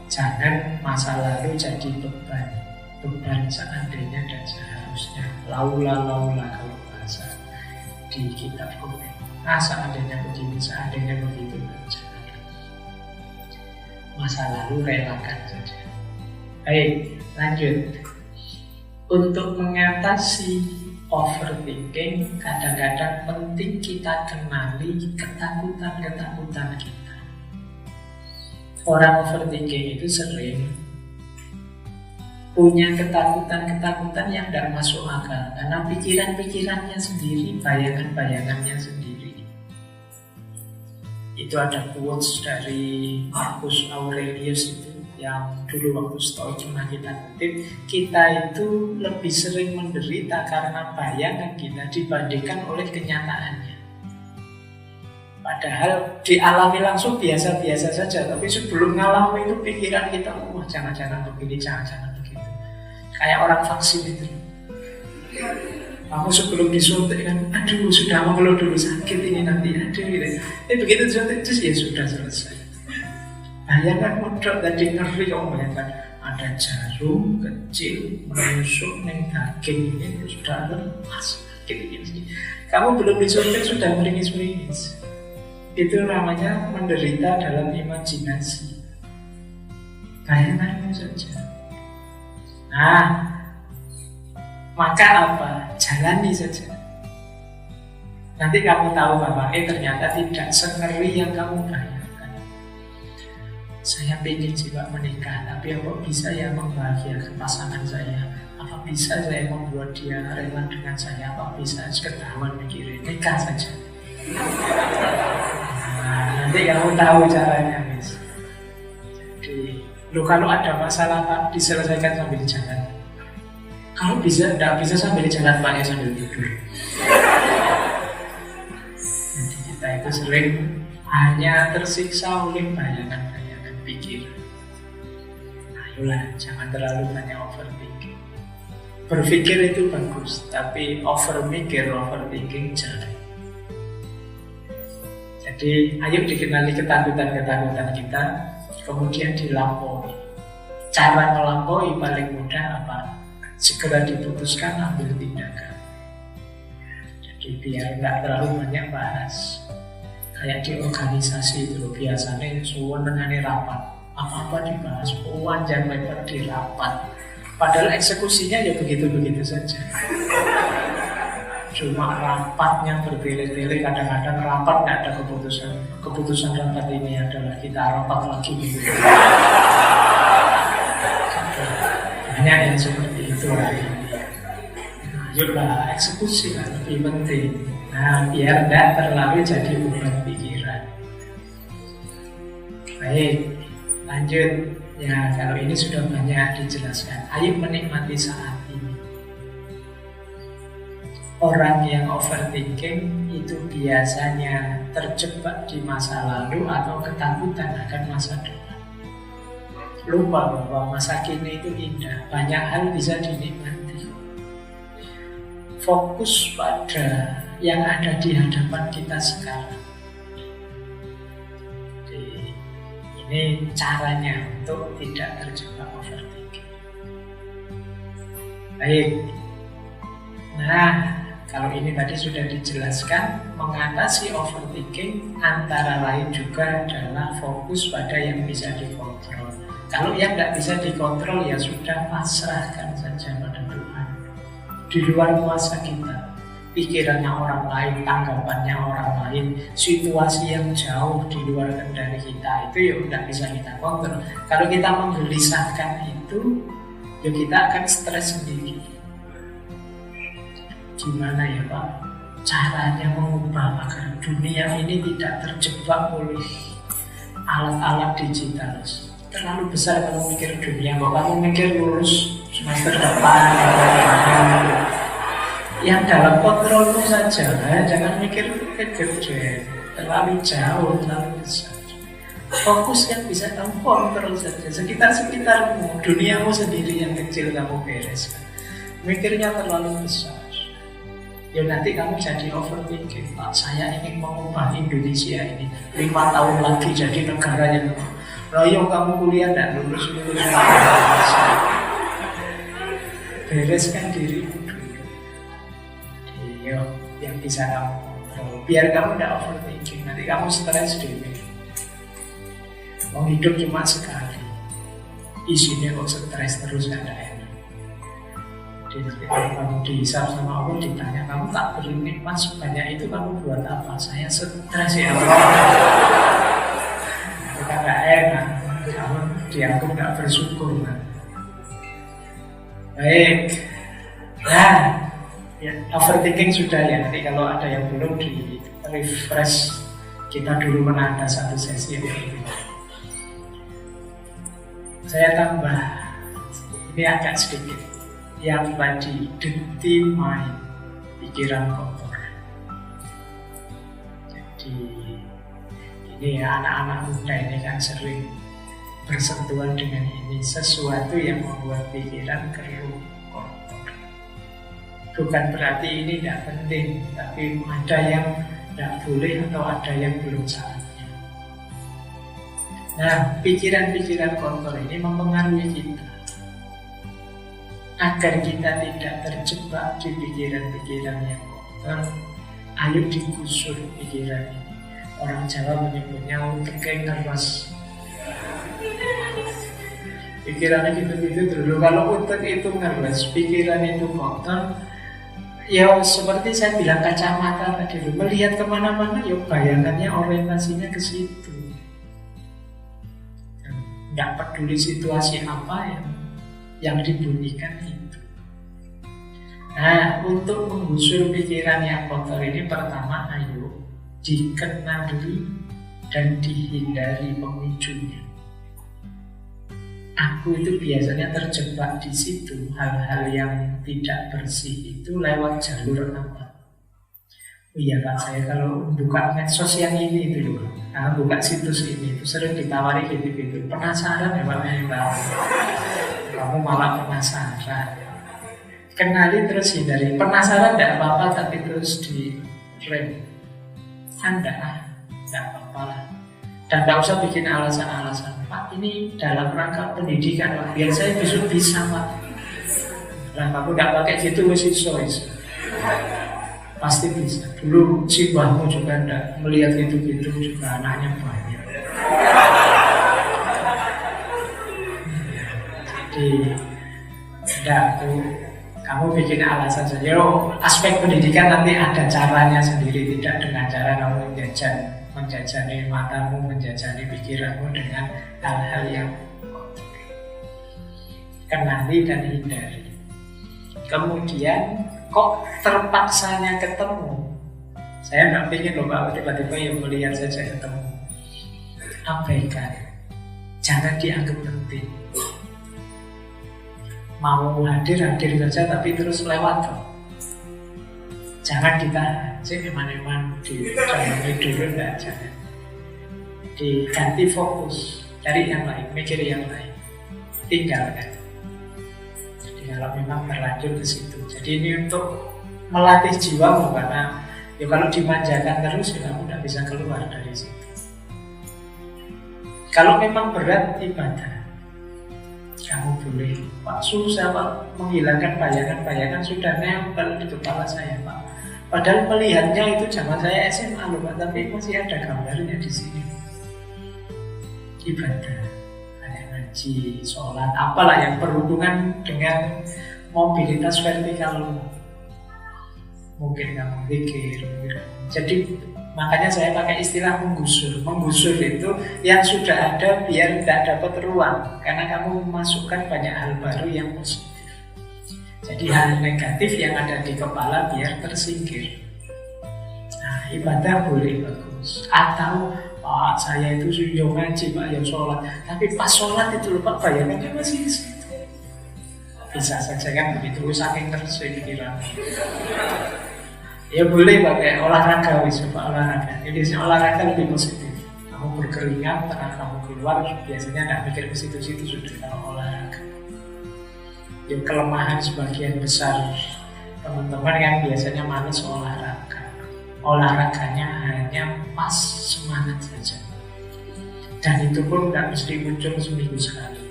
Jangan masa lalu jadi beban. Beban seandainya dan seharusnya. Laula kalau bahasa di kitab Quran. Seandainya begini, seandainya begitu. Jangan. Masa lalu relakan saja. Baik, lanjut. Untuk mengatasi overthinking, kadang-kadang penting kita kenali ketakutan-ketakutan kita. Orang overthinking itu sering punya ketakutan-ketakutan yang tidak masuk akal karena pikiran-pikirannya sendiri, bayangan-bayangannya sendiri. Itu ada quotes dari Marcus Aurelius itu yang dulu waktu Stoik pernah kita kutip, kita itu lebih sering menderita karena bayangan kita dibandingkan oleh kenyataannya. Padahal dialami langsung biasa-biasa saja, tapi sebelum ngalami itu pikiran kita, wah jangan-jangan begini, jangan-jangan begitu. Kayak orang vaksin itu. Kamu sebelum disuntik kan, aduh sudah mengeluh dulu sakit ini nanti, aduh gitu. Begitu disuntik terus ya sudah selesai. Bayangkan modal tadi ngeri kamu bayangkan ada jarum kecil menusuk neng daging ini sudah lepas sakit ini. Kamu belum disuntik sudah meringis-meringis. Itu namanya menderita dalam imajinasi. Bayanganmu saja. Nah, maka apa? Jalani saja. Nanti kamu tahu bahwa ternyata tidak sengeri yang kamu bayangkan. Saya ingin juga menikah, tapi apa bisa ya membahagiakan pasangan saya? Apa bisa saya membuat dia rela dengan saya? Apa bisa ketahuan mikirin nikah saja? Nah, nanti kamu tahu caranya, guys. Jadi, kalau ada masalah Pak, diselesaikan sambil jalan. Kalau bisa, tidak bisa sambil jalan Pak, ya sambil tidur. Jadi kita itu sering hanya tersiksa oleh bayangan-bayangan pikiran. Ayolah, jangan terlalu banyak overthinking. Berpikir itu bagus, tapi overthinking jelek. Jadi, ayo dikenali ketakutan-ketakutan kita, kemudian dilampaui. Cara melampaui paling mudah apa? Segera diputuskan, ambil tindakan. Jadi biar nggak terlalu banyak bahas. Kayak di organisasi itu biasanya sewenang-wenang rapat, apa-apa dibahas, panjang lebar di rapat. Padahal eksekusinya ya begitu-begitu saja. Cuma rapatnya bertele-tele, kadang-kadang rapat nggak ada keputusan. Keputusan rapat ini adalah kita rapat lagi gitu. Banyak yang seperti itu. Ayolah, eksekusi lah, lebih penting. Nah, biar nggak terlalu jadi beban pikiran. Baik, lanjut. Ya, kalau ini sudah banyak dijelaskan. Ayo menikmati saat ini. Orang yang overthinking itu biasanya terjebak di masa lalu atau ketakutan akan masa depan. Lupa bahwa masa kini itu indah, banyak hal bisa dinikmati. Fokus pada yang ada di hadapan kita sekarang. Jadi, ini caranya untuk tidak terjebak overthinking. Baik. Nah, kalau ini tadi sudah dijelaskan, mengatasi overthinking antara lain juga adalah fokus pada yang bisa dikontrol. Kalau yang nggak bisa dikontrol ya sudah, pasrahkan saja pada Tuhan. Di luar kuasa kita, pikirannya orang lain, tanggapannya orang lain, situasi yang jauh di luar kendali kita itu ya nggak bisa kita kontrol. Kalau kita menggelisahkan itu, ya kita akan stres sendiri. Gimana ya Pak caranya mengubah agar dunia ini tidak terjebak oleh alat-alat digital? Terlalu besar kamu mikir dunia, kalau kamu mikir lulus semester depan, yang dalam kontrolmu saja, jangan mikir gede, terlalu jauh, terlalu besar. Fokus yang bisa kamu kontrol saja, sekitar-sekitarmu, duniamu sendiri yang kecil kamu bereskan. Mikirnya terlalu besar, ya nanti kamu jadi overthinking. Pak, saya ingin mengubah Indonesia ini 5 tahun lagi jadi negara yang royong, kamu kuliah dan lulus. Bereskan dirimu dulu. Dia yang bisa kamu kontrol. Biar kamu tidak overthinking. Nanti kamu stres dulu. Mau hidup cuma sekali. Isinya kok stres terus gak ada enak. Jadi kalau kamu dihisap sama Allah, ditanya, kamu tak beri nikmat sebanyak itu, kamu buat apa? Saya stres ya Allah. Kita gak enak, kamu dianggap gak bersyukur kan? Baik. Nah, ya, overthinking sudah ya. Nanti kalau ada yang belum, di refresh. Kita dulu menanda satu sesi yang berbeda. Saya tambah, ini agak sedikit. Yang tadi, dirty mind, pikiran kotor. Jadi ini ya, anak-anak muda ini kan sering bersentuhan dengan ini, sesuatu yang membuat pikiran keruh, kotor. Bukan berarti ini tidak penting, tapi ada yang tidak boleh atau ada yang belum saatnya. Nah, pikiran-pikiran kotor ini mempengaruhi kita. Agar kita tidak terjebak di pikiran-pikiran yang kotor, ayo digusur pikiran ini. Orang Jawa menyebutnya utek ngeres. Pikirannya gitu-gitu dulu. Kalau utek itu ngeres, pikiran itu kotor, ya seperti saya bilang kacamata tadi, melihat kemana-mana, ya bayangannya orientasinya ke situ. Nggak peduli situasi apa yang dibunyikan itu. Nah, untuk menggusur pikiran yang kotor ini, pertama ayo dikenali dan dihindari pemicunya. Aku itu biasanya terjebak di situ, hal-hal yang tidak bersih itu lewat jalur apa? Oh iya Pak, saya kalau buka medsos yang ini itu loh, buka situs ini itu sering ditawari gitu-gitu. Penasaran ya Pak, kamu malah penasaran. Kenali terus hindari. Penasaran tidak apa-apa, tapi terus di rem. Tidak apa-apa lah. Dan tidak usah bikin alasan-alasan. Pak, ini dalam rangka pendidikan, Pak. Biar saya besok bisa, Pak. Nah, kamu tidak pakai gitu, mesti sois. Pasti bisa. Dulu si mbahmu juga tidak melihat gitu-gitu, juga anaknya banyak. Jadi, tidak tuh. Kamu bikin alasan saja. Aspek pendidikan nanti ada caranya sendiri, tidak dengan cara kamu menjajani matamu, menjajani pikiranmu dengan hal-hal yang kenali dan hindari. Kemudian kok terpaksanya ketemu? Saya nggak ingin loh Pak, tiba-tiba yang melihat saja ketemu. Abaikan, jangan dianggap penting. Mau hadir saja, tapi terus lewat tuh. Jangan ditahan, eman-eman di dalam dulu, enggak, jangan. Diganti fokus, cari yang lain, mikir yang lain, tinggalkan. Jadi kalau memang terlanjur ke situ, jadi ini untuk melatih jiwamu, karena ya kalau dimanjakan terus, ya kamu tidak bisa keluar dari situ. Kalau memang berat ibadah, kamu boleh, Pak, susah Pak, menghilangkan bayangan-bayangan sudah nempel di kepala saya Pak. Padahal melihatnya itu zaman saya SMA loh Pak, tapi masih ada gambarnya di sini. Ibadah, kayak ngaji, sholat, apalah yang berhubungan dengan mobilitas vertikal. Mungkin kamu pikir, jadi makanya saya pakai istilah menggusur. Menggusur itu yang sudah ada biar tidak dapat ruang, karena kamu memasukkan banyak hal baru yang positif. Jadi hal negatif yang ada di kepala biar tersingkir. Nah, ibadah boleh bagus. Atau Pak, saya itu sudah ngaji Pak, yang sholat, tapi pas sholat itu lupa bayangannya masih di situ. Bisa saja kan begitu, saking tersikiran. Ya boleh pakai olahraga, coba olahraga. Jadi olahraga lebih positif. Kamu berkeringat, karena kamu keluar, biasanya tidak mikir ke situ-situ sudah kalau olahraga. Ya kelemahan sebagian besar teman-teman yang biasanya malas olahraga. Olahraganya hanya pas semangat saja. Dan itu pun tidak mesti muncul seminggu sekali.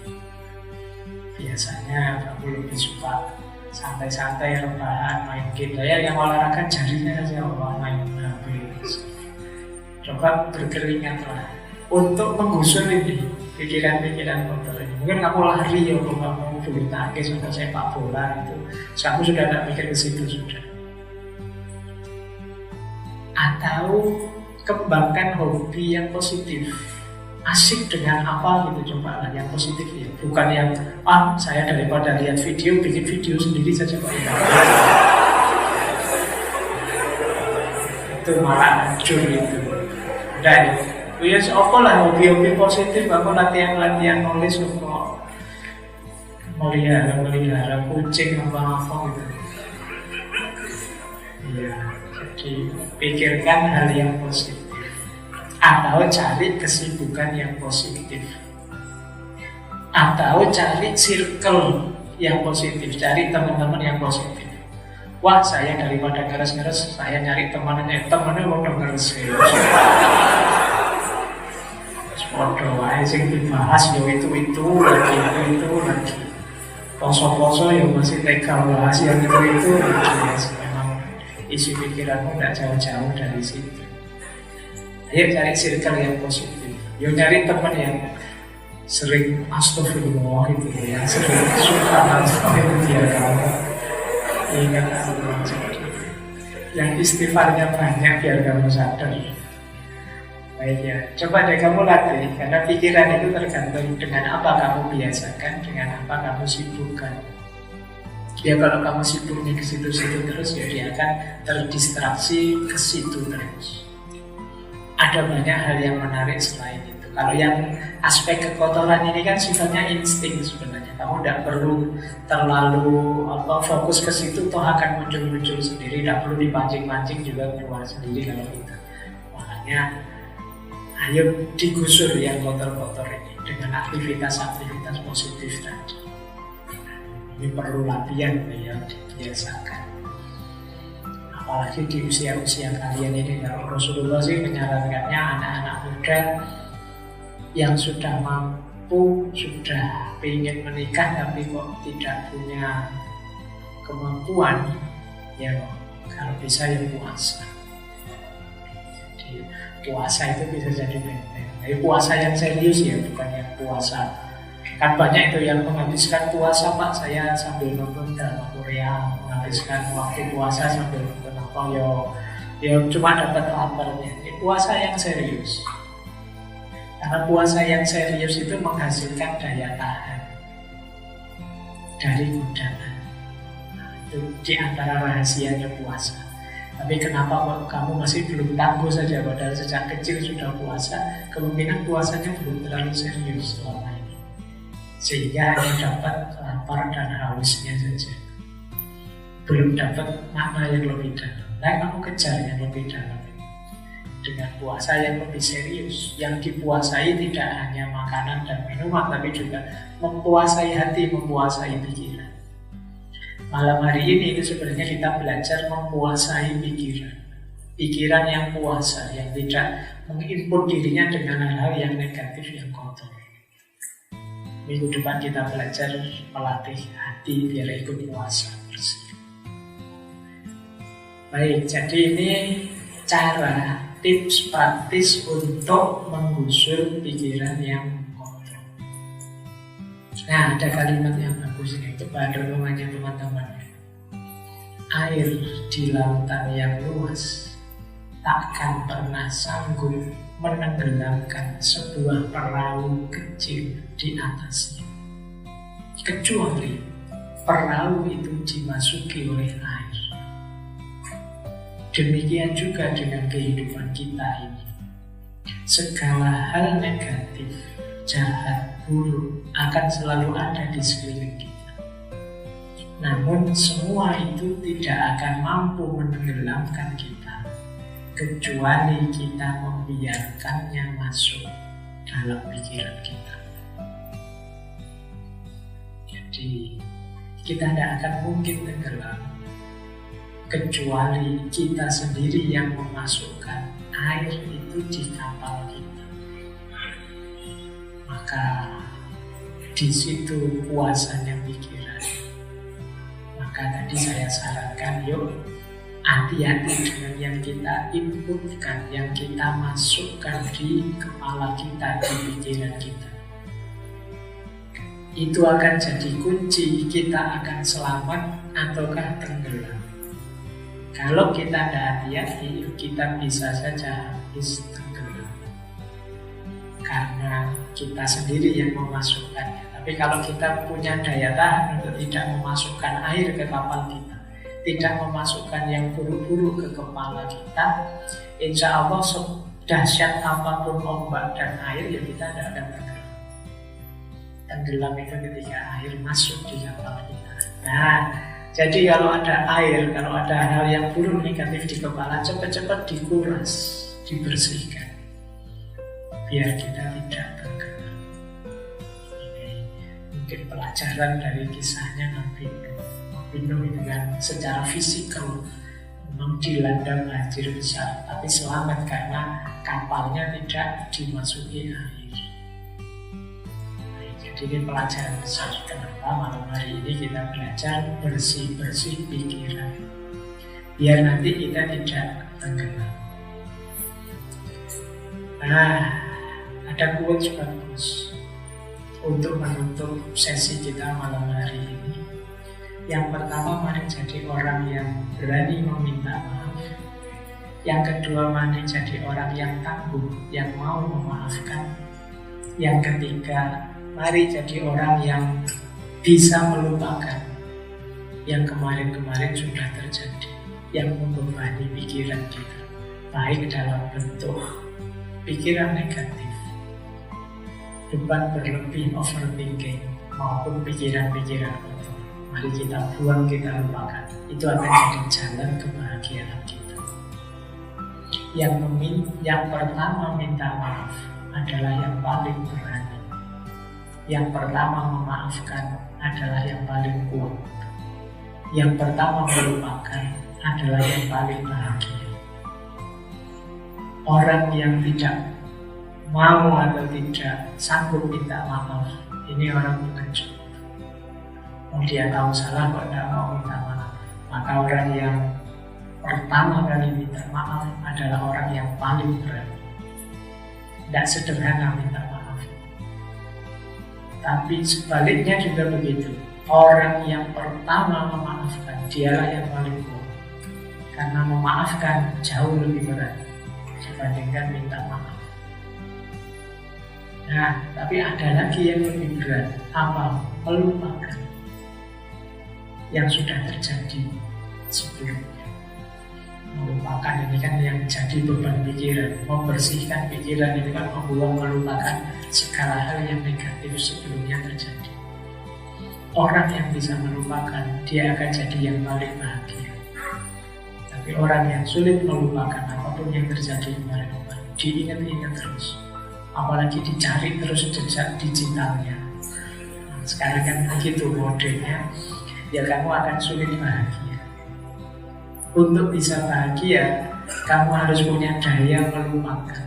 Biasanya kamu lebih suka santai-santai, rebahan, main game. Saya yang olahraga jarinya saja, main HP. Coba berkeringatlah untuk menggusur ini pikiran-pikiran kotor ini. Mungkin kamu lari ya, kamu bulu tangkis atau sepak bola itu, kamu sudah tidak mikir ke situ sudah. Atau kembangkan hobi yang positif. Asik dengan apa gitu, coba lah yang positif ya. Bukan yang saya daripada lihat video, bikin video sendiri saja Pak. Itu malah hancur itu. Dan ya apa lah hobi-hobi positif, aku latihan nulis kok melihara kucing apa gitu. Iya, jadi pikirkan hal yang positif. Atau cari kesibukan yang positif, atau cari circle yang positif, cari teman-teman yang positif. Wah, saya daripada ngeres-ngeres, saya nyari temannya mau ngeres. Terus podo wae sing dibahas yo itu lagi. Poso-poso ya masih tega bahas yang itu lagi. Memang isi pikiranmu tidak jauh-jauh dari situ. Ayo cari circle yang positif. Yo nyari teman yang sering astagfirullah itu ya, sering subhanallah itu biar kamu ingat Allah. Yang istighfarnya banyak biar kamu sadar. Baik ya, coba deh kamu latih, karena pikiran itu tergantung dengan apa kamu biasakan, dengan apa kamu sibukkan. Ya kalau kamu sibuknya ke situ-situ terus, ya dia akan terdistraksi ke situ terus. Ada banyak hal yang menarik selain itu. Kalau yang aspek kekotoran ini kan sifatnya insting sebenarnya. Kamu tidak perlu terlalu fokus ke situ, toh akan muncul-muncul sendiri. Tidak perlu dipancing-pancing juga keluar sendiri kalau itu. Makanya ayo digusur yang kotor-kotor ini dengan aktivitas-aktivitas positif tadi. Ini perlu latihan ya, dibiasakan. Apalagi di usia-usia kalian ini, kalau Rasulullah sih menyarankannya anak-anak muda yang sudah mampu, sudah ingin menikah tapi kok tidak punya kemampuan, ya kalau bisa ya puasa. Jadi puasa itu bisa jadi benteng. Jadi puasa yang serius ya, bukan yang puasa. Kan banyak itu yang menghabiskan puasa, Pak, saya sambil nonton drama Korea, menghabiskan waktu puasa sambil nonton apa, ya cuma dapat laparnya. Ini puasa yang serius. Karena puasa yang serius itu menghasilkan daya tahan dari godaan. Nah, itu di antara rahasianya puasa. Tapi kenapa kamu masih belum tangguh saja, padahal sejak kecil sudah puasa? Kemungkinan puasanya belum terlalu serius selama ini, sehingga hanya dapat lapar dan hausnya saja, belum dapat makna yang lebih dalam. Nah, kamu kejar yang lebih dalam dengan puasa yang lebih serius. Yang dipuasai tidak hanya makanan dan minuman, tapi juga mempuasai hati, mempuasai pikiran. Malam hari ini itu sebenarnya kita belajar mempuasai pikiran. Pikiran yang puasa, yang tidak menginput dirinya dengan hal-hal yang negatif, yang kotor. Minggu depan kita belajar melatih hati biar ikut puasa bersih. Baik, jadi ini cara, tips praktis untuk menggusur pikiran yang kotor. Nah, ada kalimat yang bagus ini untuk renungannya teman-teman. Air di lautan yang luas takkan pernah sanggup menenggelamkan sebuah perahu kecil di atasnya, kecuali perahu itu dimasuki oleh air. Demikian juga dengan kehidupan kita ini. Segala hal negatif, jahat, buruk akan selalu ada di sekeliling kita. Namun semua itu tidak akan mampu menenggelamkan kita, kecuali kita membiarkannya masuk dalam pikiran kita. Jadi kita tidak akan mungkin tenggelam kecuali kita sendiri yang memasukkan air itu di kapal kita. Maka di situ puasanya pikiran. Maka tadi saya sarankan, yuk hati-hati dengan yang kita inputkan, yang kita masukkan di kepala kita, di pikiran kita. Itu akan jadi kunci kita akan selamat ataukah tenggelam. Kalau kita tidak hati-hati, kita bisa saja habis tenggelam, karena kita sendiri yang memasukkannya. Tapi kalau kita punya daya tahan untuk tidak memasukkan air ke kapal kita, tidak memasukkan yang buruk-buruk ke kepala kita, insya Allah dahsyat apapun ombak dan air, ya kita tidak akan tenggelam. Tenggelam itu ketika air masuk di kapal kita. Nah, jadi kalau ada air, kalau ada hal yang buruk negatif di kepala, cepat-cepat dikuras, dibersihkan, biar kita tidak tenggelam. Ini mungkin pelajaran dari kisahnya Nabi Nuh. penuh itu kan, secara fisikal memang dilanda banjir besar, tapi selamat karena kapalnya tidak dimasuki air. Jadi ini pelajaran besar. Kenapa malam hari ini kita belajar bersih-bersih pikiran, biar nanti kita tidak tenggelam. Nah, ada quotes bagus untuk menutup sesi kita malam hari ini. Yang pertama, mari jadi orang yang berani meminta maaf. Yang kedua, mari jadi orang yang tangguh, yang mau memaafkan. Yang ketiga, mari jadi orang yang bisa melupakan yang kemarin-kemarin sudah terjadi, yang membebani pikiran kita, baik dalam bentuk pikiran negatif, beban berlebih, overthinking, maupun pikiran-pikiran kotor. Mari kita buang, kita lupakan. Itu akan jadi jalan kebahagiaan kita. Yang pertama minta maaf adalah yang paling berani. Yang pertama memaafkan adalah yang paling kuat. Yang pertama melupakan adalah yang paling bahagia. Orang yang tidak mau atau tidak sanggup minta maaf, ini orang pengecut. Dia tahu salah kok tidak mau minta maaf. Maka orang yang pertama kali minta maaf adalah orang yang paling berani. Tidak sederhana minta maaf. Tapi sebaliknya juga begitu. Orang yang pertama memaafkan, dialah yang paling kuat. Karena memaafkan jauh lebih berat dibandingkan minta maaf. Nah, tapi ada lagi yang lebih berat. Apa? Melupakan yang sudah terjadi sebelumnya. Melupakan ini kan yang jadi beban pikiran. Membersihkan pikiran ini kan membuang, melupakan segala hal yang negatif sebelumnya terjadi. Orang yang bisa melupakan, dia akan jadi yang paling bahagia. Tapi orang yang sulit melupakan apapun yang terjadi kemarin-kemarin, diingat-ingat terus, apalagi dicari terus jejak digitalnya. Nah, sekarang kan begitu modelnya, ya kamu akan sulit bahagia. Untuk bisa bahagia, kamu harus punya daya melupakan.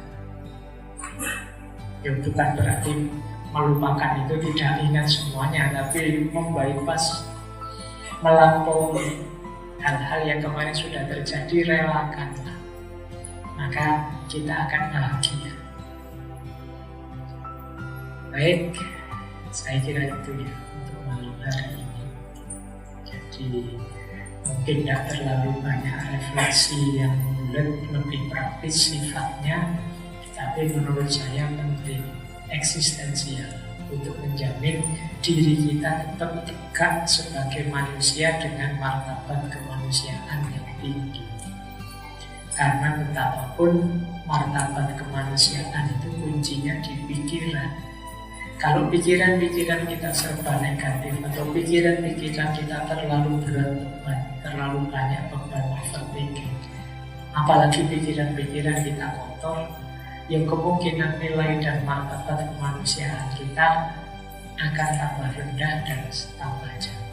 Ya bukan berarti melupakan itu tidak ingat semuanya, tapi membypass, melampaui hal-hal yang kemarin sudah terjadi, relakanlah. Maka kita akan bahagia. Baik, saya kira itu ya untuk malam hari ini. Jadi mungkin tidak terlalu banyak refleksi yang bulat, lebih praktis sifatnya, tapi menurut saya penting, eksistensial, untuk menjamin diri kita tetap tegak sebagai manusia dengan martabat kemanusiaan yang tinggi. Karena betapapun martabat kemanusiaan itu kuncinya di pikiran. Kalau pikiran-pikiran kita serba negatif, atau pikiran-pikiran kita terlalu berat beban, terlalu banyak beban overthinking, apalagi pikiran-pikiran kita kotor, yang kemungkinan nilai dan martabat kemanusiaan kita akan tambah rendah dan tambah jauh.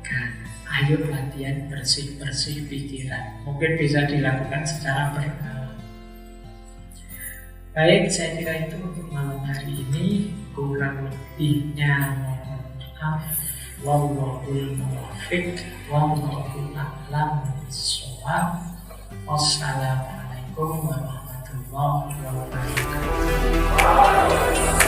Nah, ayo latihan bersih-bersih pikiran. Mungkin bisa dilakukan secara berkala. Baik, saya kira itu untuk malam hari ini. Kurang lebihnya mohon maaf. Wallahul muwaffiq, wallahu a'lam bishawab. Wassalamualaikum warahmatullahi wabarakatuh.